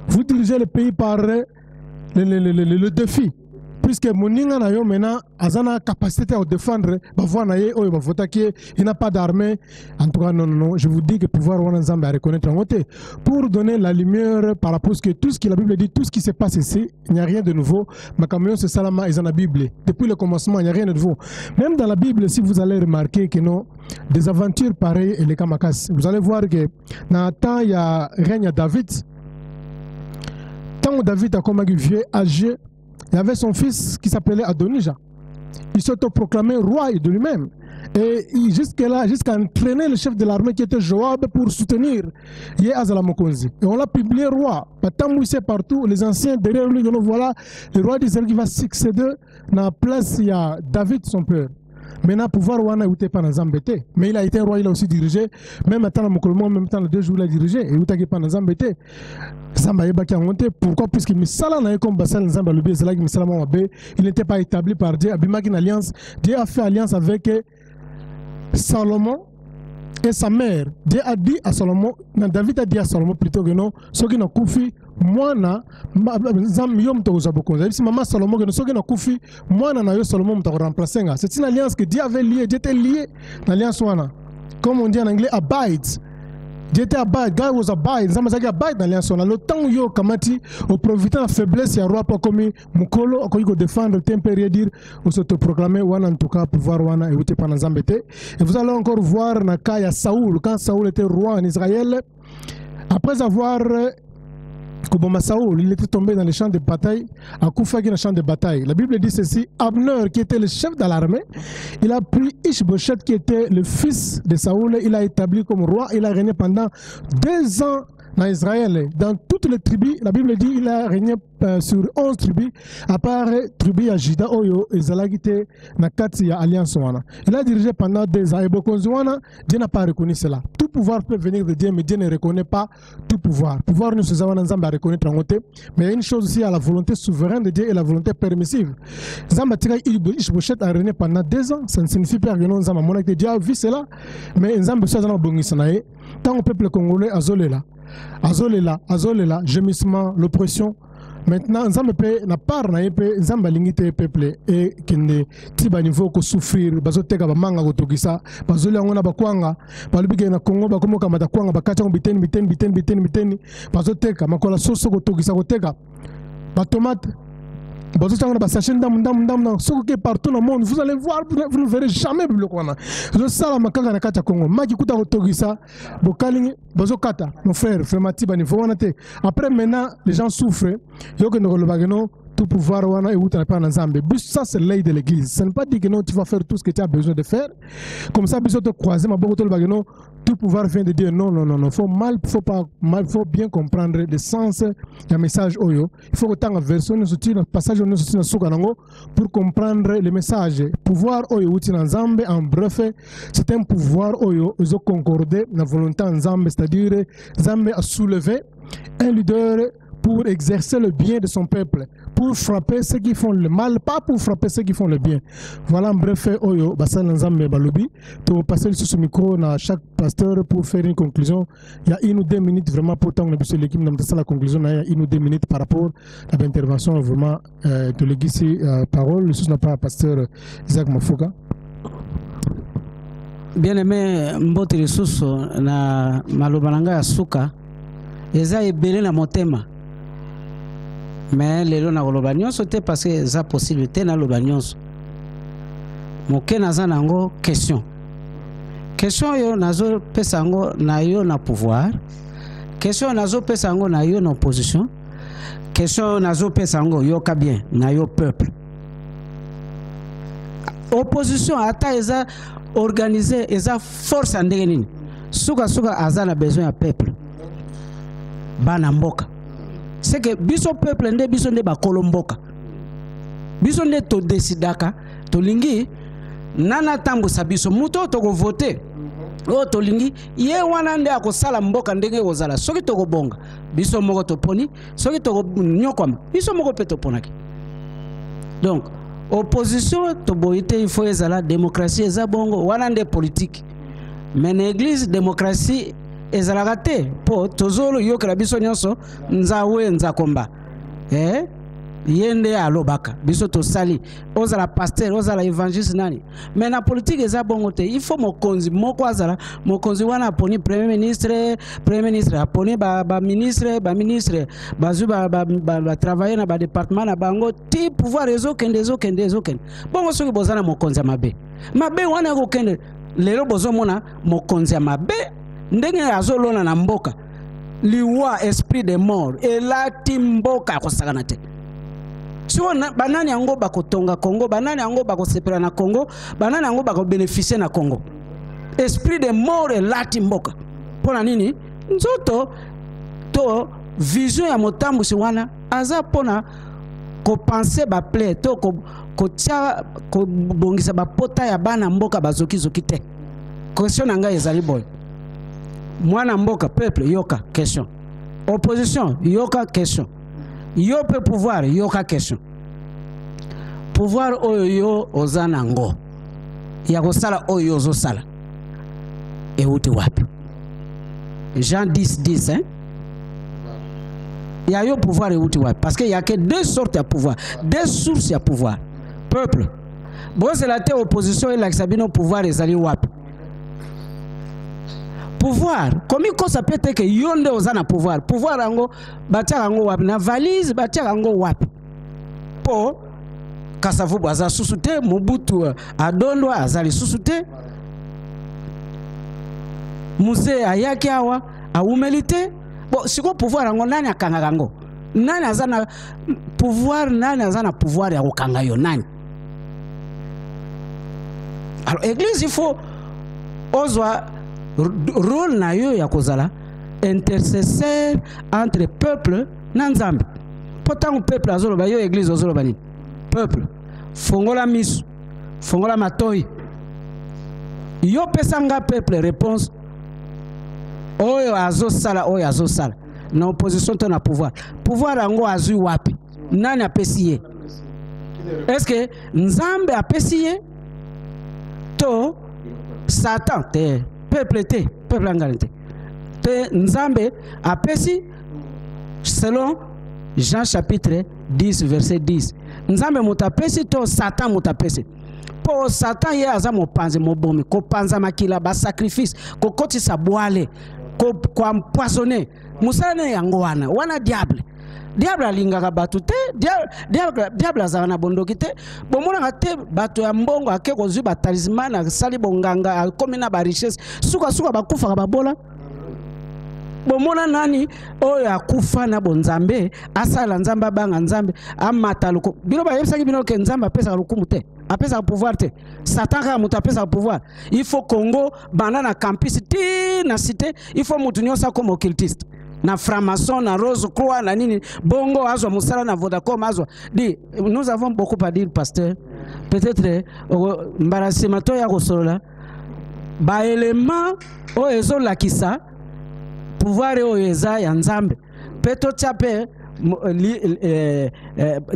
Vous dirigez le pays par le défi. Puisque Moninga n'a eu maintenant la capacité à défendre, il n'a pas d'armée. En tout cas, non, je vous dis que pouvoir Wanazambe à reconnaître en côté pour donner la lumière par rapport à tout ce que la Bible dit, tout ce qui se passe ici, il n'y a rien de nouveau. Mais comme c'est Salama, ils ont la Bible. Depuis le commencement, il n'y a rien de nouveau. Même dans la Bible, si vous allez remarquer que non, des aventures pareilles et les Kamakas, vous allez voir que dans le temps, il y a règne David. Quand David a comme vieux âgé, il y avait son fils qui s'appelait Adonija. Il s'autoproclamait roi de lui-même. Et jusqu'à entraîner le chef de l'armée qui était Joab pour soutenir Yehazala Mokonzi. Et on l'a publié roi. Tant partout, les anciens derrière lui, voilà le roi d'Israël qui va succéder. Dans la place, il y a David, son père. Maintenant, pouvoir Wana n'était pas dans Zambété. Mais il a été roi, il a aussi dirigé. Même temps, même temps, les 2 jours, il a dirigé. Et il n'était pas dans Zambété. Pourquoi? Puisque il n'était pas établi par Dieu. Alliance. Dieu a fait alliance avec Salomon et sa mère. Dieu a dit à Salomon, David a dit à Salomon plutôt que non, ceux qui n'ont koufi, moi na yom to uzaboko. Si maman Salomon que ceux qui n'ont koufi, moi na yo Salomon to remplacer. C'est une alliance que Dieu avait liée, Dieu était lié dans l'alliance wana. Comme on dit en anglais, abide. Dieu était abide, God was abide. Zamazaki abide dans l'alliance wana. Le temps où yo kamati, au profitant de la faiblesse, il y a roi pas comme Mukolo, quand il défendre le tempéré dire, ou s'autoproclamer wana en tout cas pouvoir wana et outé pendant Zambété. Et vous allez encore voir dans le cas de Saoul, quand Saoul était roi en Israël, après avoir Saoul, il était tombé dans les champs de bataille, à Koufagi dans les champs de bataille. La Bible dit ceci, Abner, qui était le chef de l'armée, il a pris Ishbosheth, qui était le fils de Saoul, il l'a établi comme roi, il a régné pendant 2 ans dans Israël. Dans toutes les tribus, la Bible dit qu'il a régné sur 11 tribus, à part tribu à Juda, Oyo, et Zalagite, Nakati, Alliance. Il a dirigé pendant 2 ans. Et Bokonzouana, Dieu n'a pas reconnu cela. Tout pouvoir peut venir de Dieu, mais Dieu ne reconnaît pas tout pouvoir. Pouvoir, nous sommes ensemble à reconnaître en côté. Mais il y a une chose aussi à la volonté souveraine de Dieu et la volonté permissive. Zambatika Ishbosheth a régné pendant 2 ans. Ça ne signifie pas que nous avons monnaie que Dieu a vu cela. Mais Zamboussa a bongisanae. Tant au peuple congolais, Azolela. Azolela, gémissement, l'oppression. Maintenant, Nzambe na part na yepe Nzamba lingite peuple et kende tiba niveau ko souffrir bazoteka ba manga ko tokisa bazole ngona bakwanga balubike na Congo bakomoka matakwanga bakacha ko biteni bazoteka makola soso ko tokisa ko teka ba tomate bazotanga ba sachet ndam soko partout dans le monde vous allez voir vous ne verrez jamais le kwana zo sala makanga na kata Congo maki kuta ko tokisa bokalingi bazokata mon frère matiba niveau wana te après maintenant les gens souffrent yo que nous tout pouvoir wana et où tu n'as pas dans Zambie. Ça c'est l'œil de l'église. Ça ne veut pas dire que non tu vas faire tout ce que tu as besoin de faire. Comme ça besoin de croiser ma beaucoup de tout pouvoir vient de dire non. Faut bien comprendre le sens du message oyo. Il faut autant version nous soutient notre passage nous soutient sukanango pour comprendre le message. Pouvoir oyo outil dans Zambie en bref, c'est un pouvoir oyo ils ont concordé la volonté en Zambie, c'est-à-dire Zambie a soulevé un leader pour exercer le bien de son peuple, pour frapper ceux qui font le mal, pas pour frapper ceux qui font le bien. Voilà en bref, Oyo, Bassan Nzambe Balobi, pour passer sur ce micro à chaque pasteur pour faire une conclusion. Il y a 1 ou 2 minutes vraiment pour tant que l'équipe n'a pas la conclusion, il y a 1 ou 2 minutes par rapport à l'intervention vraiment de l'église parole. Le sous n'a pas pasteur Isaac Mafouka. Bien aimé, mbote lisusu na malobananga ya suka eza ebele na motema mais lelo na koloba nyonso te parce que eza possibilité na loba nyonso moke naza nango question yo nazo pesa yango na yo na pouvoir, question nazo pesa yango na yo na opposition, question nazo pesa yango yoka bien na yo peuple. Opposition ata eza organisé eza force ndenge nini suka aza na besoin ya peuple bana mboka c'est que biso peuple nde biso nde bakolo mboka biso nde to decidaka to lingi nana tambusa biso muto to ko voter o to lingi ye wana nde akosala mboka ndenge kozala soki to ko bonga biso moko to poni soki to ko nyokoma biso moko pe to ponaki. Donc opposition to boite il faut ezala démocratie eza bongo wana nde politique mais l'église démocratie ezala raté po tozolo yokela biso nyonso nzawe nzakomba yende alobaka biso to sali ozala pasteur ozala évangéliste nani mais na politique eza bongo te il faut mokonzi moko azala mokonzi wana aponi premier ministre aponi ba ministre bazu ba travailler na ba département na bango ti pouvoir ezokende bongo soki bozana mokonzi mabe wana ko kende lelo bozomona mokonzi mabe ndenge azolona na mboka liwa esprit de mort elati mboka kosakana te. Si on banani yango bakotonga Congo, banani yango bakosepela na Congo, banani yango bakobénéficier na Congo. Esprit de mort et lati mboka. Pona nini? Nzoto to vision ya motambusi wana aza pona ko penser ba plaît to ko tia ko bongisa ba pota ya bana mboka bazoki te. Question nanga ezali boy. Mwana mboka peuple yoka question. Opposition yoka question. Yo pe pouvoir yoka question. Pouvoir oyo ozanango ya kosala oyo ozosala e uti wapi? Jean 10 hein? Ya yo pouvoir e uti wapi? Parce qu'il y a que 2 sortes de pouvoir, 2 sources de pouvoir. Peuple. Bon c'est la terre opposition et l'axabino pouvoir ezali wapi? Pouvoir, comme ça peut être que yonde ozana pouvoir. Pouvoir ango batia ango wapi na valise batia ango wapi. Po kasavu baza susute Mobutu adondo azali susute. Muse ayaki awa aumelite. Bon siko pouvoir ango nani akanga ango. Nani azana pouvoir ya kokanga yo nani. Alors église il faut ozwa rôle na yo ya kozala intercesseur entre peuple na Nzambe. Pourtant peuple azoloba yo église azoloba ni peuple fongola misu fongola matoi yo pesanga peuple réponse oyo azosala na opposition to na pouvoir ango azui wapi nani apesi ye? Est-ce que Nzambe apesi ye to Satan te peuple angalite te Nzambe apesi selon Jean chapitre 10 verset 10 Nzambe mutapesi to Satan mutapesi po Satan ye aza mopanzi mobomi ko panza makila ba sacrifice ko kotisa boale ko empoisonner musana yango wana diable alingaka batu te diable azala na bondoki te bomona te bato ya mbongo ake kozwi ba talisman asali bonganga akomi na ba richesse suka bakufa babola bomona nani oyo akufa na bonzambe asala Nzambe banga Nzambe amata luko bino ba yebisaki bino ke Nzambe apesa lukumu te apesa pouvoir te Satan ka mutu apesa pouvoir. Il faut Congo banda na campus ti na cité il faut mutu nyosa comme occultiste na franc-maçon na Rose Croix na nini bongo azwa musala na Vodacom azwa di nous avons beaucoup à dire pasteur peut-être mbarasima to ya kosolola ba élément o ezo lakisa pouvoir o eza ya Nzambe peto tchape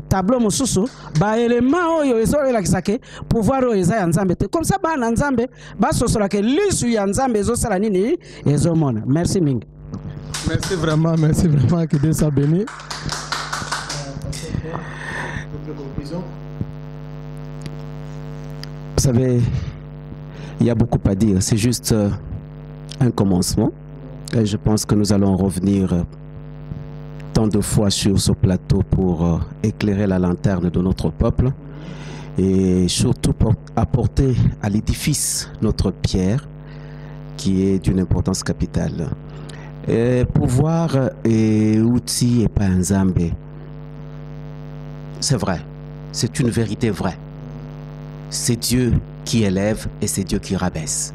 tableau mosusu ba élément oyo ezolakisa ke pouvoir oyo eza ya nzambe te comme ça bana nzambe basosola ke lisu ya nzambe ezosala nini ezomona. Merci mingi. Merci vraiment, que Dieu soit béni. Vous savez, il y a beaucoup à dire, c'est juste un commencement. Et je pense que nous allons revenir tant de fois sur ce plateau pour éclairer la lanterne de notre peuple et surtout pour apporter à l'édifice notre pierre qui est d'une importance capitale. Et pouvoir et outil et pas un zambé. C'est vrai, c'est une vérité vraie. C'est Dieu qui élève et c'est Dieu qui rabaisse.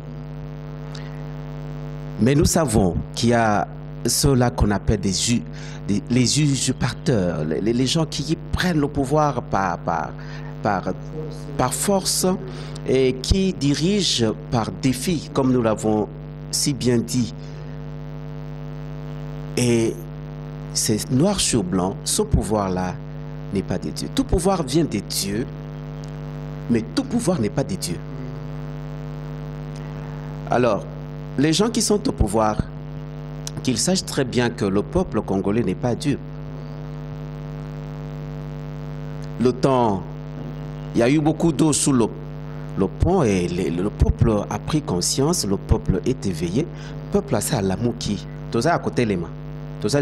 Mais nous savons qu'il y a ceux-là qu'on appelle les usurpateurs, les gens qui prennent le pouvoir par force et qui dirigent par défi, comme nous l'avons si bien dit. Et c'est noir sur blanc, ce pouvoir-là n'est pas de Dieu. Tout pouvoir vient de Dieu, mais tout pouvoir n'est pas de Dieu. Alors, les gens qui sont au pouvoir, qu'ils sachent très bien que le peuple congolais n'est pas Dieu. Le temps, il y a eu beaucoup d'eau sous le pont et le peuple a pris conscience, le peuple est éveillé. Le peuple a ça à l'amour qui, tout ça à côté les mains. Tout ça,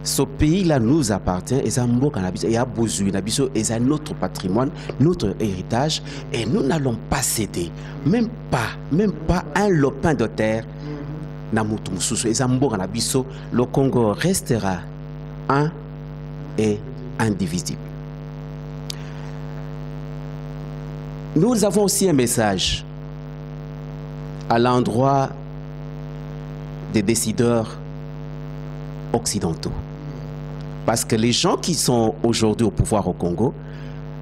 ce pays-là nous appartient et ça a besoin et notre patrimoine, notre héritage et nous n'allons pas céder, même pas un lopin de terre. Le Congo restera un et indivisible. Nous avons aussi un message à l'endroit des décideurs occidentaux. Parce que les gens qui sont aujourd'hui au pouvoir au Congo,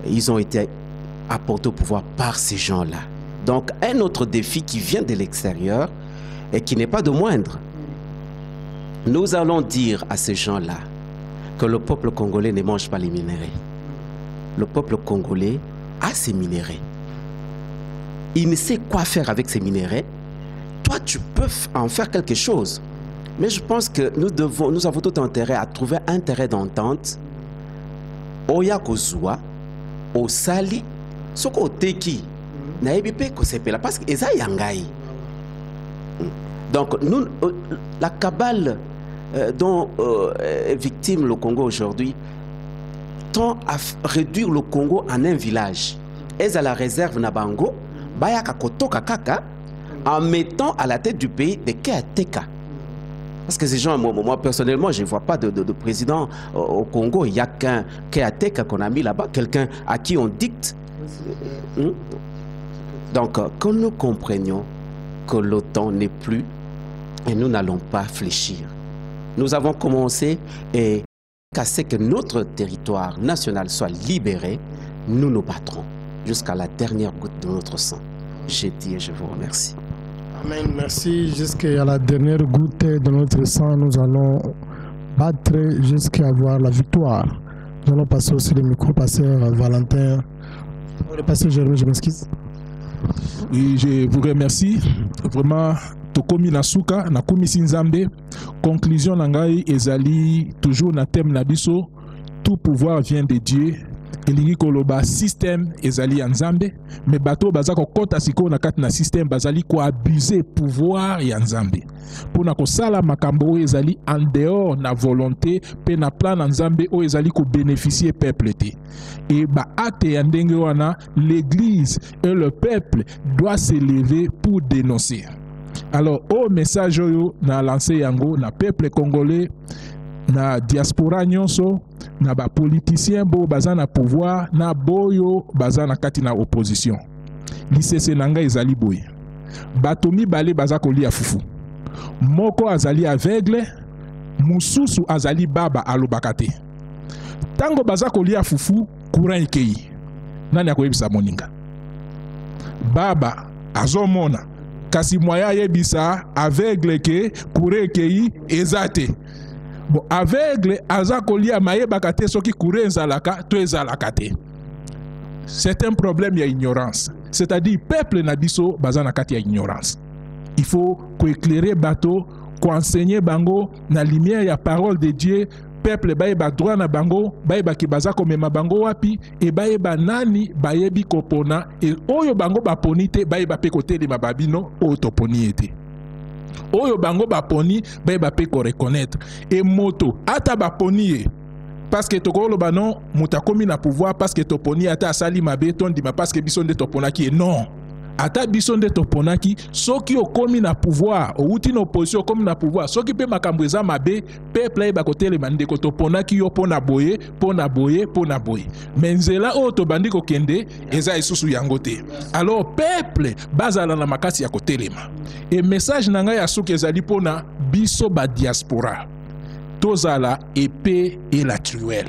ils ont été apportés au pouvoir par ces gens-là. Donc un autre défi qui vient de l'extérieur et qui n'est pas de moindre. Nous allons dire à ces gens-là que le peuple congolais ne mange pas les minéraux. Le peuple congolais a ses minéraux. Il ne sait quoi faire avec ces minéraux. Toi, tu peux en faire quelque chose. Mais je pense que nous avons tout intérêt à trouver un terrain d'entente. Oya kozua, osali, soko teki, na ebipe kosepela parce que eza yangai. Donc nous, la cabale dont est victime le Congo aujourd'hui tend à réduire le Congo en un village. Et à la réserve Nabango, bayaka kotoka kaka, en mettant à la tête du pays des Keateka. Parce que ces gens, moi personnellement, je ne vois pas de président au Congo. Il n'y a qu'un Keateka qu'on a mis là-bas, quelqu'un à qui on dicte. Donc, quand nous comprenions que le temps n'est plus et nous n'allons pas fléchir, nous avons commencé et à ce que notre territoire national soit libéré, nous nous battrons jusqu'à la dernière goutte de notre sang. J'ai dit et je vous remercie. Amen. Merci. Jusqu'à la dernière goutte de notre sang, nous allons battre jusqu'à avoir la victoire. Nous allons passer aussi le micro, pasteur Valentin. Le pasteur Jérémy, je m'excuse. Oui, je vous remercie. Vraiment, Tokomi Nasuka, Nakomi Sinzambe. Conclusion Nangai Ezali, toujours na thème Nabiso. Tout pouvoir vient de Dieu. Elingi koloba système ezali Nzambe, mais bateau bazako kota siko na kati na système bazali ko abuser pouvoir ya Nzambe. Pona ko sala makambo ezali en dehors na volonté pe na plan Nzambe o ezali ko bénéficier peuple te. Et ba ate ya ndenge wana l'église et le peuple doit s'élever pour dénoncer. Alors au message yo na lancé yango na peuple congolais na diaspora nyonso na ba politicien bo baza na pouvoir na boyo baza na kati na opposition. Lisese nanga ezali boye. Bato mibale baza kolia fufu. Moko azali aveugle, mususu azali baba alobaka te. Tango baza kolia fufu, courant ekei. Nani akoyebisa moninga? Baba azomona kasi moya yebisa aveugle ke courant ekei ezate. bon aveugle aza kolia mayebaka te soki courant ezalaka to ezalaka te. C'est un problème, il y a ignorance. C'est-à-dire, peuple na biso baza na kati ya ignorance. Il faut éclairer bateau, enseigner bango na lumière ya parole de Dieu. Peuple baeba droit na bango, baeba ki baza komema bango wapi, et baeba nani bayebi kopona, et oyo bango baponi te, baeba pe kote ma babino, oyo toponi ete. Oyo bango baponi, baeba pe ko reconnaître. Et moto, ata baponi parce que tokolo banon mutakomi na pouvoir parce que toponi ata asali mabe ton dima parce que bison de toponaki non ata bison de toponaki soki okomi na pouvoir outi na opposition okomi na pouvoir soki pe makambo eza mabe peuple ba kotele mande ko toponaki yo pona boye menzela o to bandi ko kende eza isusu yango te. Alors peuple bazala na makasi ya kotelema et message nanga ya soki ezali pona biso ba diaspora tozala épée et la truelle.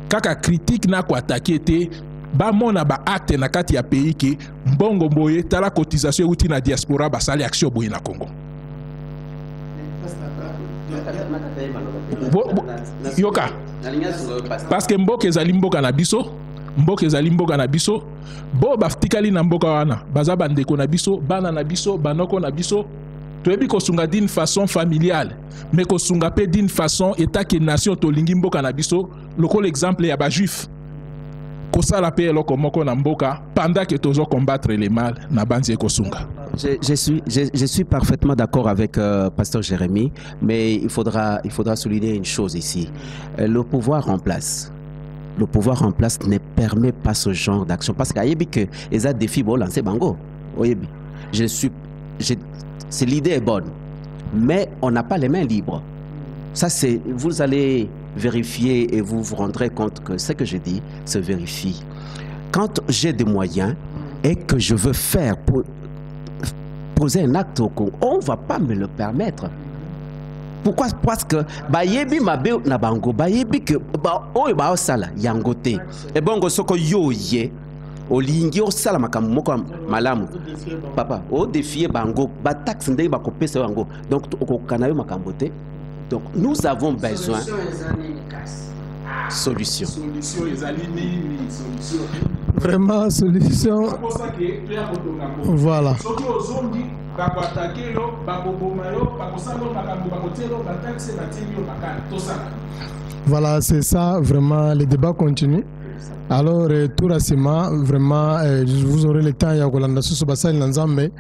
Kaka critique na ko attaquer te ba mona ba acte na kati ya pays ke mbongo boye tala cotisation outi na diaspora ba sali action boye na Congo. Yoka parce que mboka ezali mboka na biso bo baftikali na mboka wana baza bandeko na biso bana na biso banoko na biso toyebi kosunga d'une façon familiale mais kosunga pe d'une façon état que nation tolingi mboka na biso loko l'exemple ya ba juif kosala pe eloko moko na mboka pendant que tozo combattre les mal na banzi kosunga. Je suis parfaitement d'accord avec Pasteur Jérémy, mais il faudra souligner une chose ici. Le pouvoir en place ne permet pas ce genre d'action parce qu'il y a que les défis pour lancer bango. C'est l'idée est bonne, mais on n'a pas les mains libres. Ça c'est, vous allez vérifier et vous vous rendrez compte que ce que je dis se vérifie. Quand j'ai des moyens et que je veux faire pour poser un acte au Congo, on ne va pas me le permettre. Pourquoi? Parce que bayebi mabe na bango bayebi que oyo ba osala yangote et bongo soko yoye olingi osala makambo moko malamu papa o défier bango ba taxe ndenge ba kopesa bango donc okokana yo makambo te. Donc nous avons besoin solution. Vraiment solution. Voilà. Voilà, c'est ça, vraiment, le débat continue. Alors, tout récemment, vraiment, vous aurez le temps, il y a Golanda Susubasa et Nanzambe,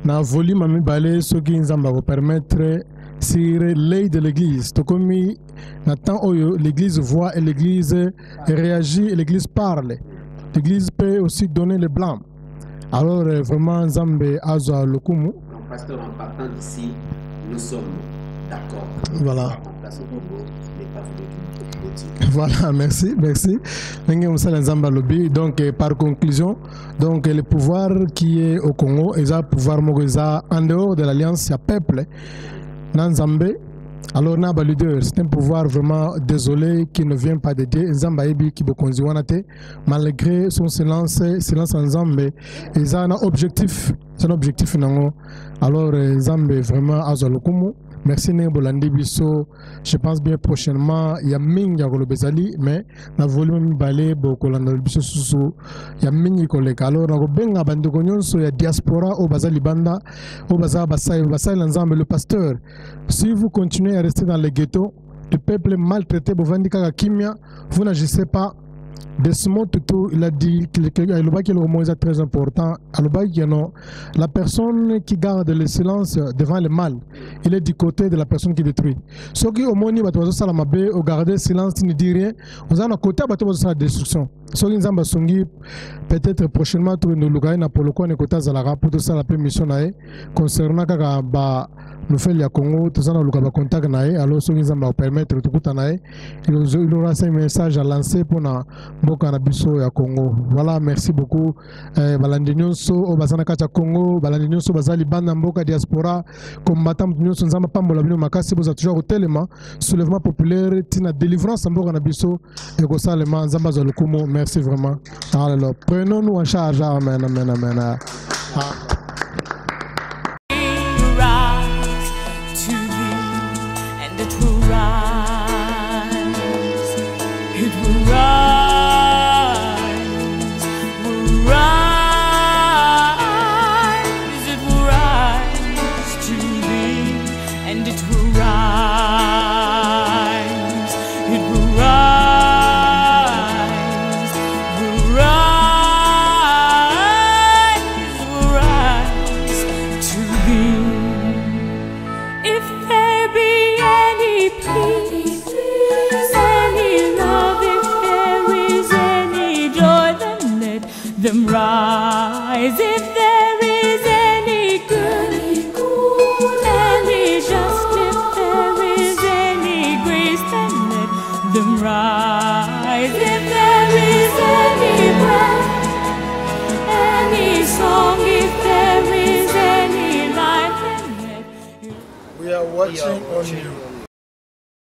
dans le volume, ami balé, ce qui nous va permettre sur l'œil de l'église. Tout comme l'église voit et l'église réagit et l'église parle. L'église peut aussi donner le blanc. Alors, vraiment, Nzambe Azwa Lokumu. Pasteur, en partant d'ici, nous sommes d'accord. Voilà. Voilà, merci. Donc, par conclusion, donc, le pouvoir qui est au Congo, et le pouvoir en dehors de l'alliance, il y a peuple, Nanzambe. Alors, Naba leader, c'est un pouvoir vraiment désolé qui ne vient pas de Dieu. Nzamba Ebi qui malgré son silence en Zambé, ils ont un objectif. C'est un objectif. Alors, Zambé vraiment Azalokumu. Merci Bolandi Bisso. Je pense bien prochainement, il y a Mingi Bezali, mais na volume balé Bokolanda Bisso Susu, il y a Mingi Koleka. Alors, na Benga Bandogonyon, il y a diaspora au Bazali Banda, au Bazar Basai Lanzambe, le pasteur. Si vous continuez à rester dans les ghettos, le peuple maltraité, vous n'agissez pas. Desmond Tutu, il a dit que le mot est très important. La personne qui garde le silence devant le mal, il est du côté de la personne qui détruit. Ce qui au moins au garder le silence, il ne dit rien. On a un côté de la destruction. Ce qui nous peut-être prochainement, nous allons pour le coin de Kota Zalara pour ça la permission concernant nous faisons le Congo, tout ça nous avons contact nae. Alors ce qui nous va permettre de tout nae, il aura un message à lancer pour na boka na biso ya Congo. Voilà, merci beaucoup. Balandi nyonso o bazana kata Congo, balandi nyonso bazali banda mboka diaspora, combattant nyonso nzamba pambola bino makasi boza toujours au tellement soulèvement populaire tina délivrance mboka na biso et ko salema nzamba za lokumo. Merci vraiment. Alors prenons-nous en charge. Amen, amen, amen. To me, and it will rise. watching on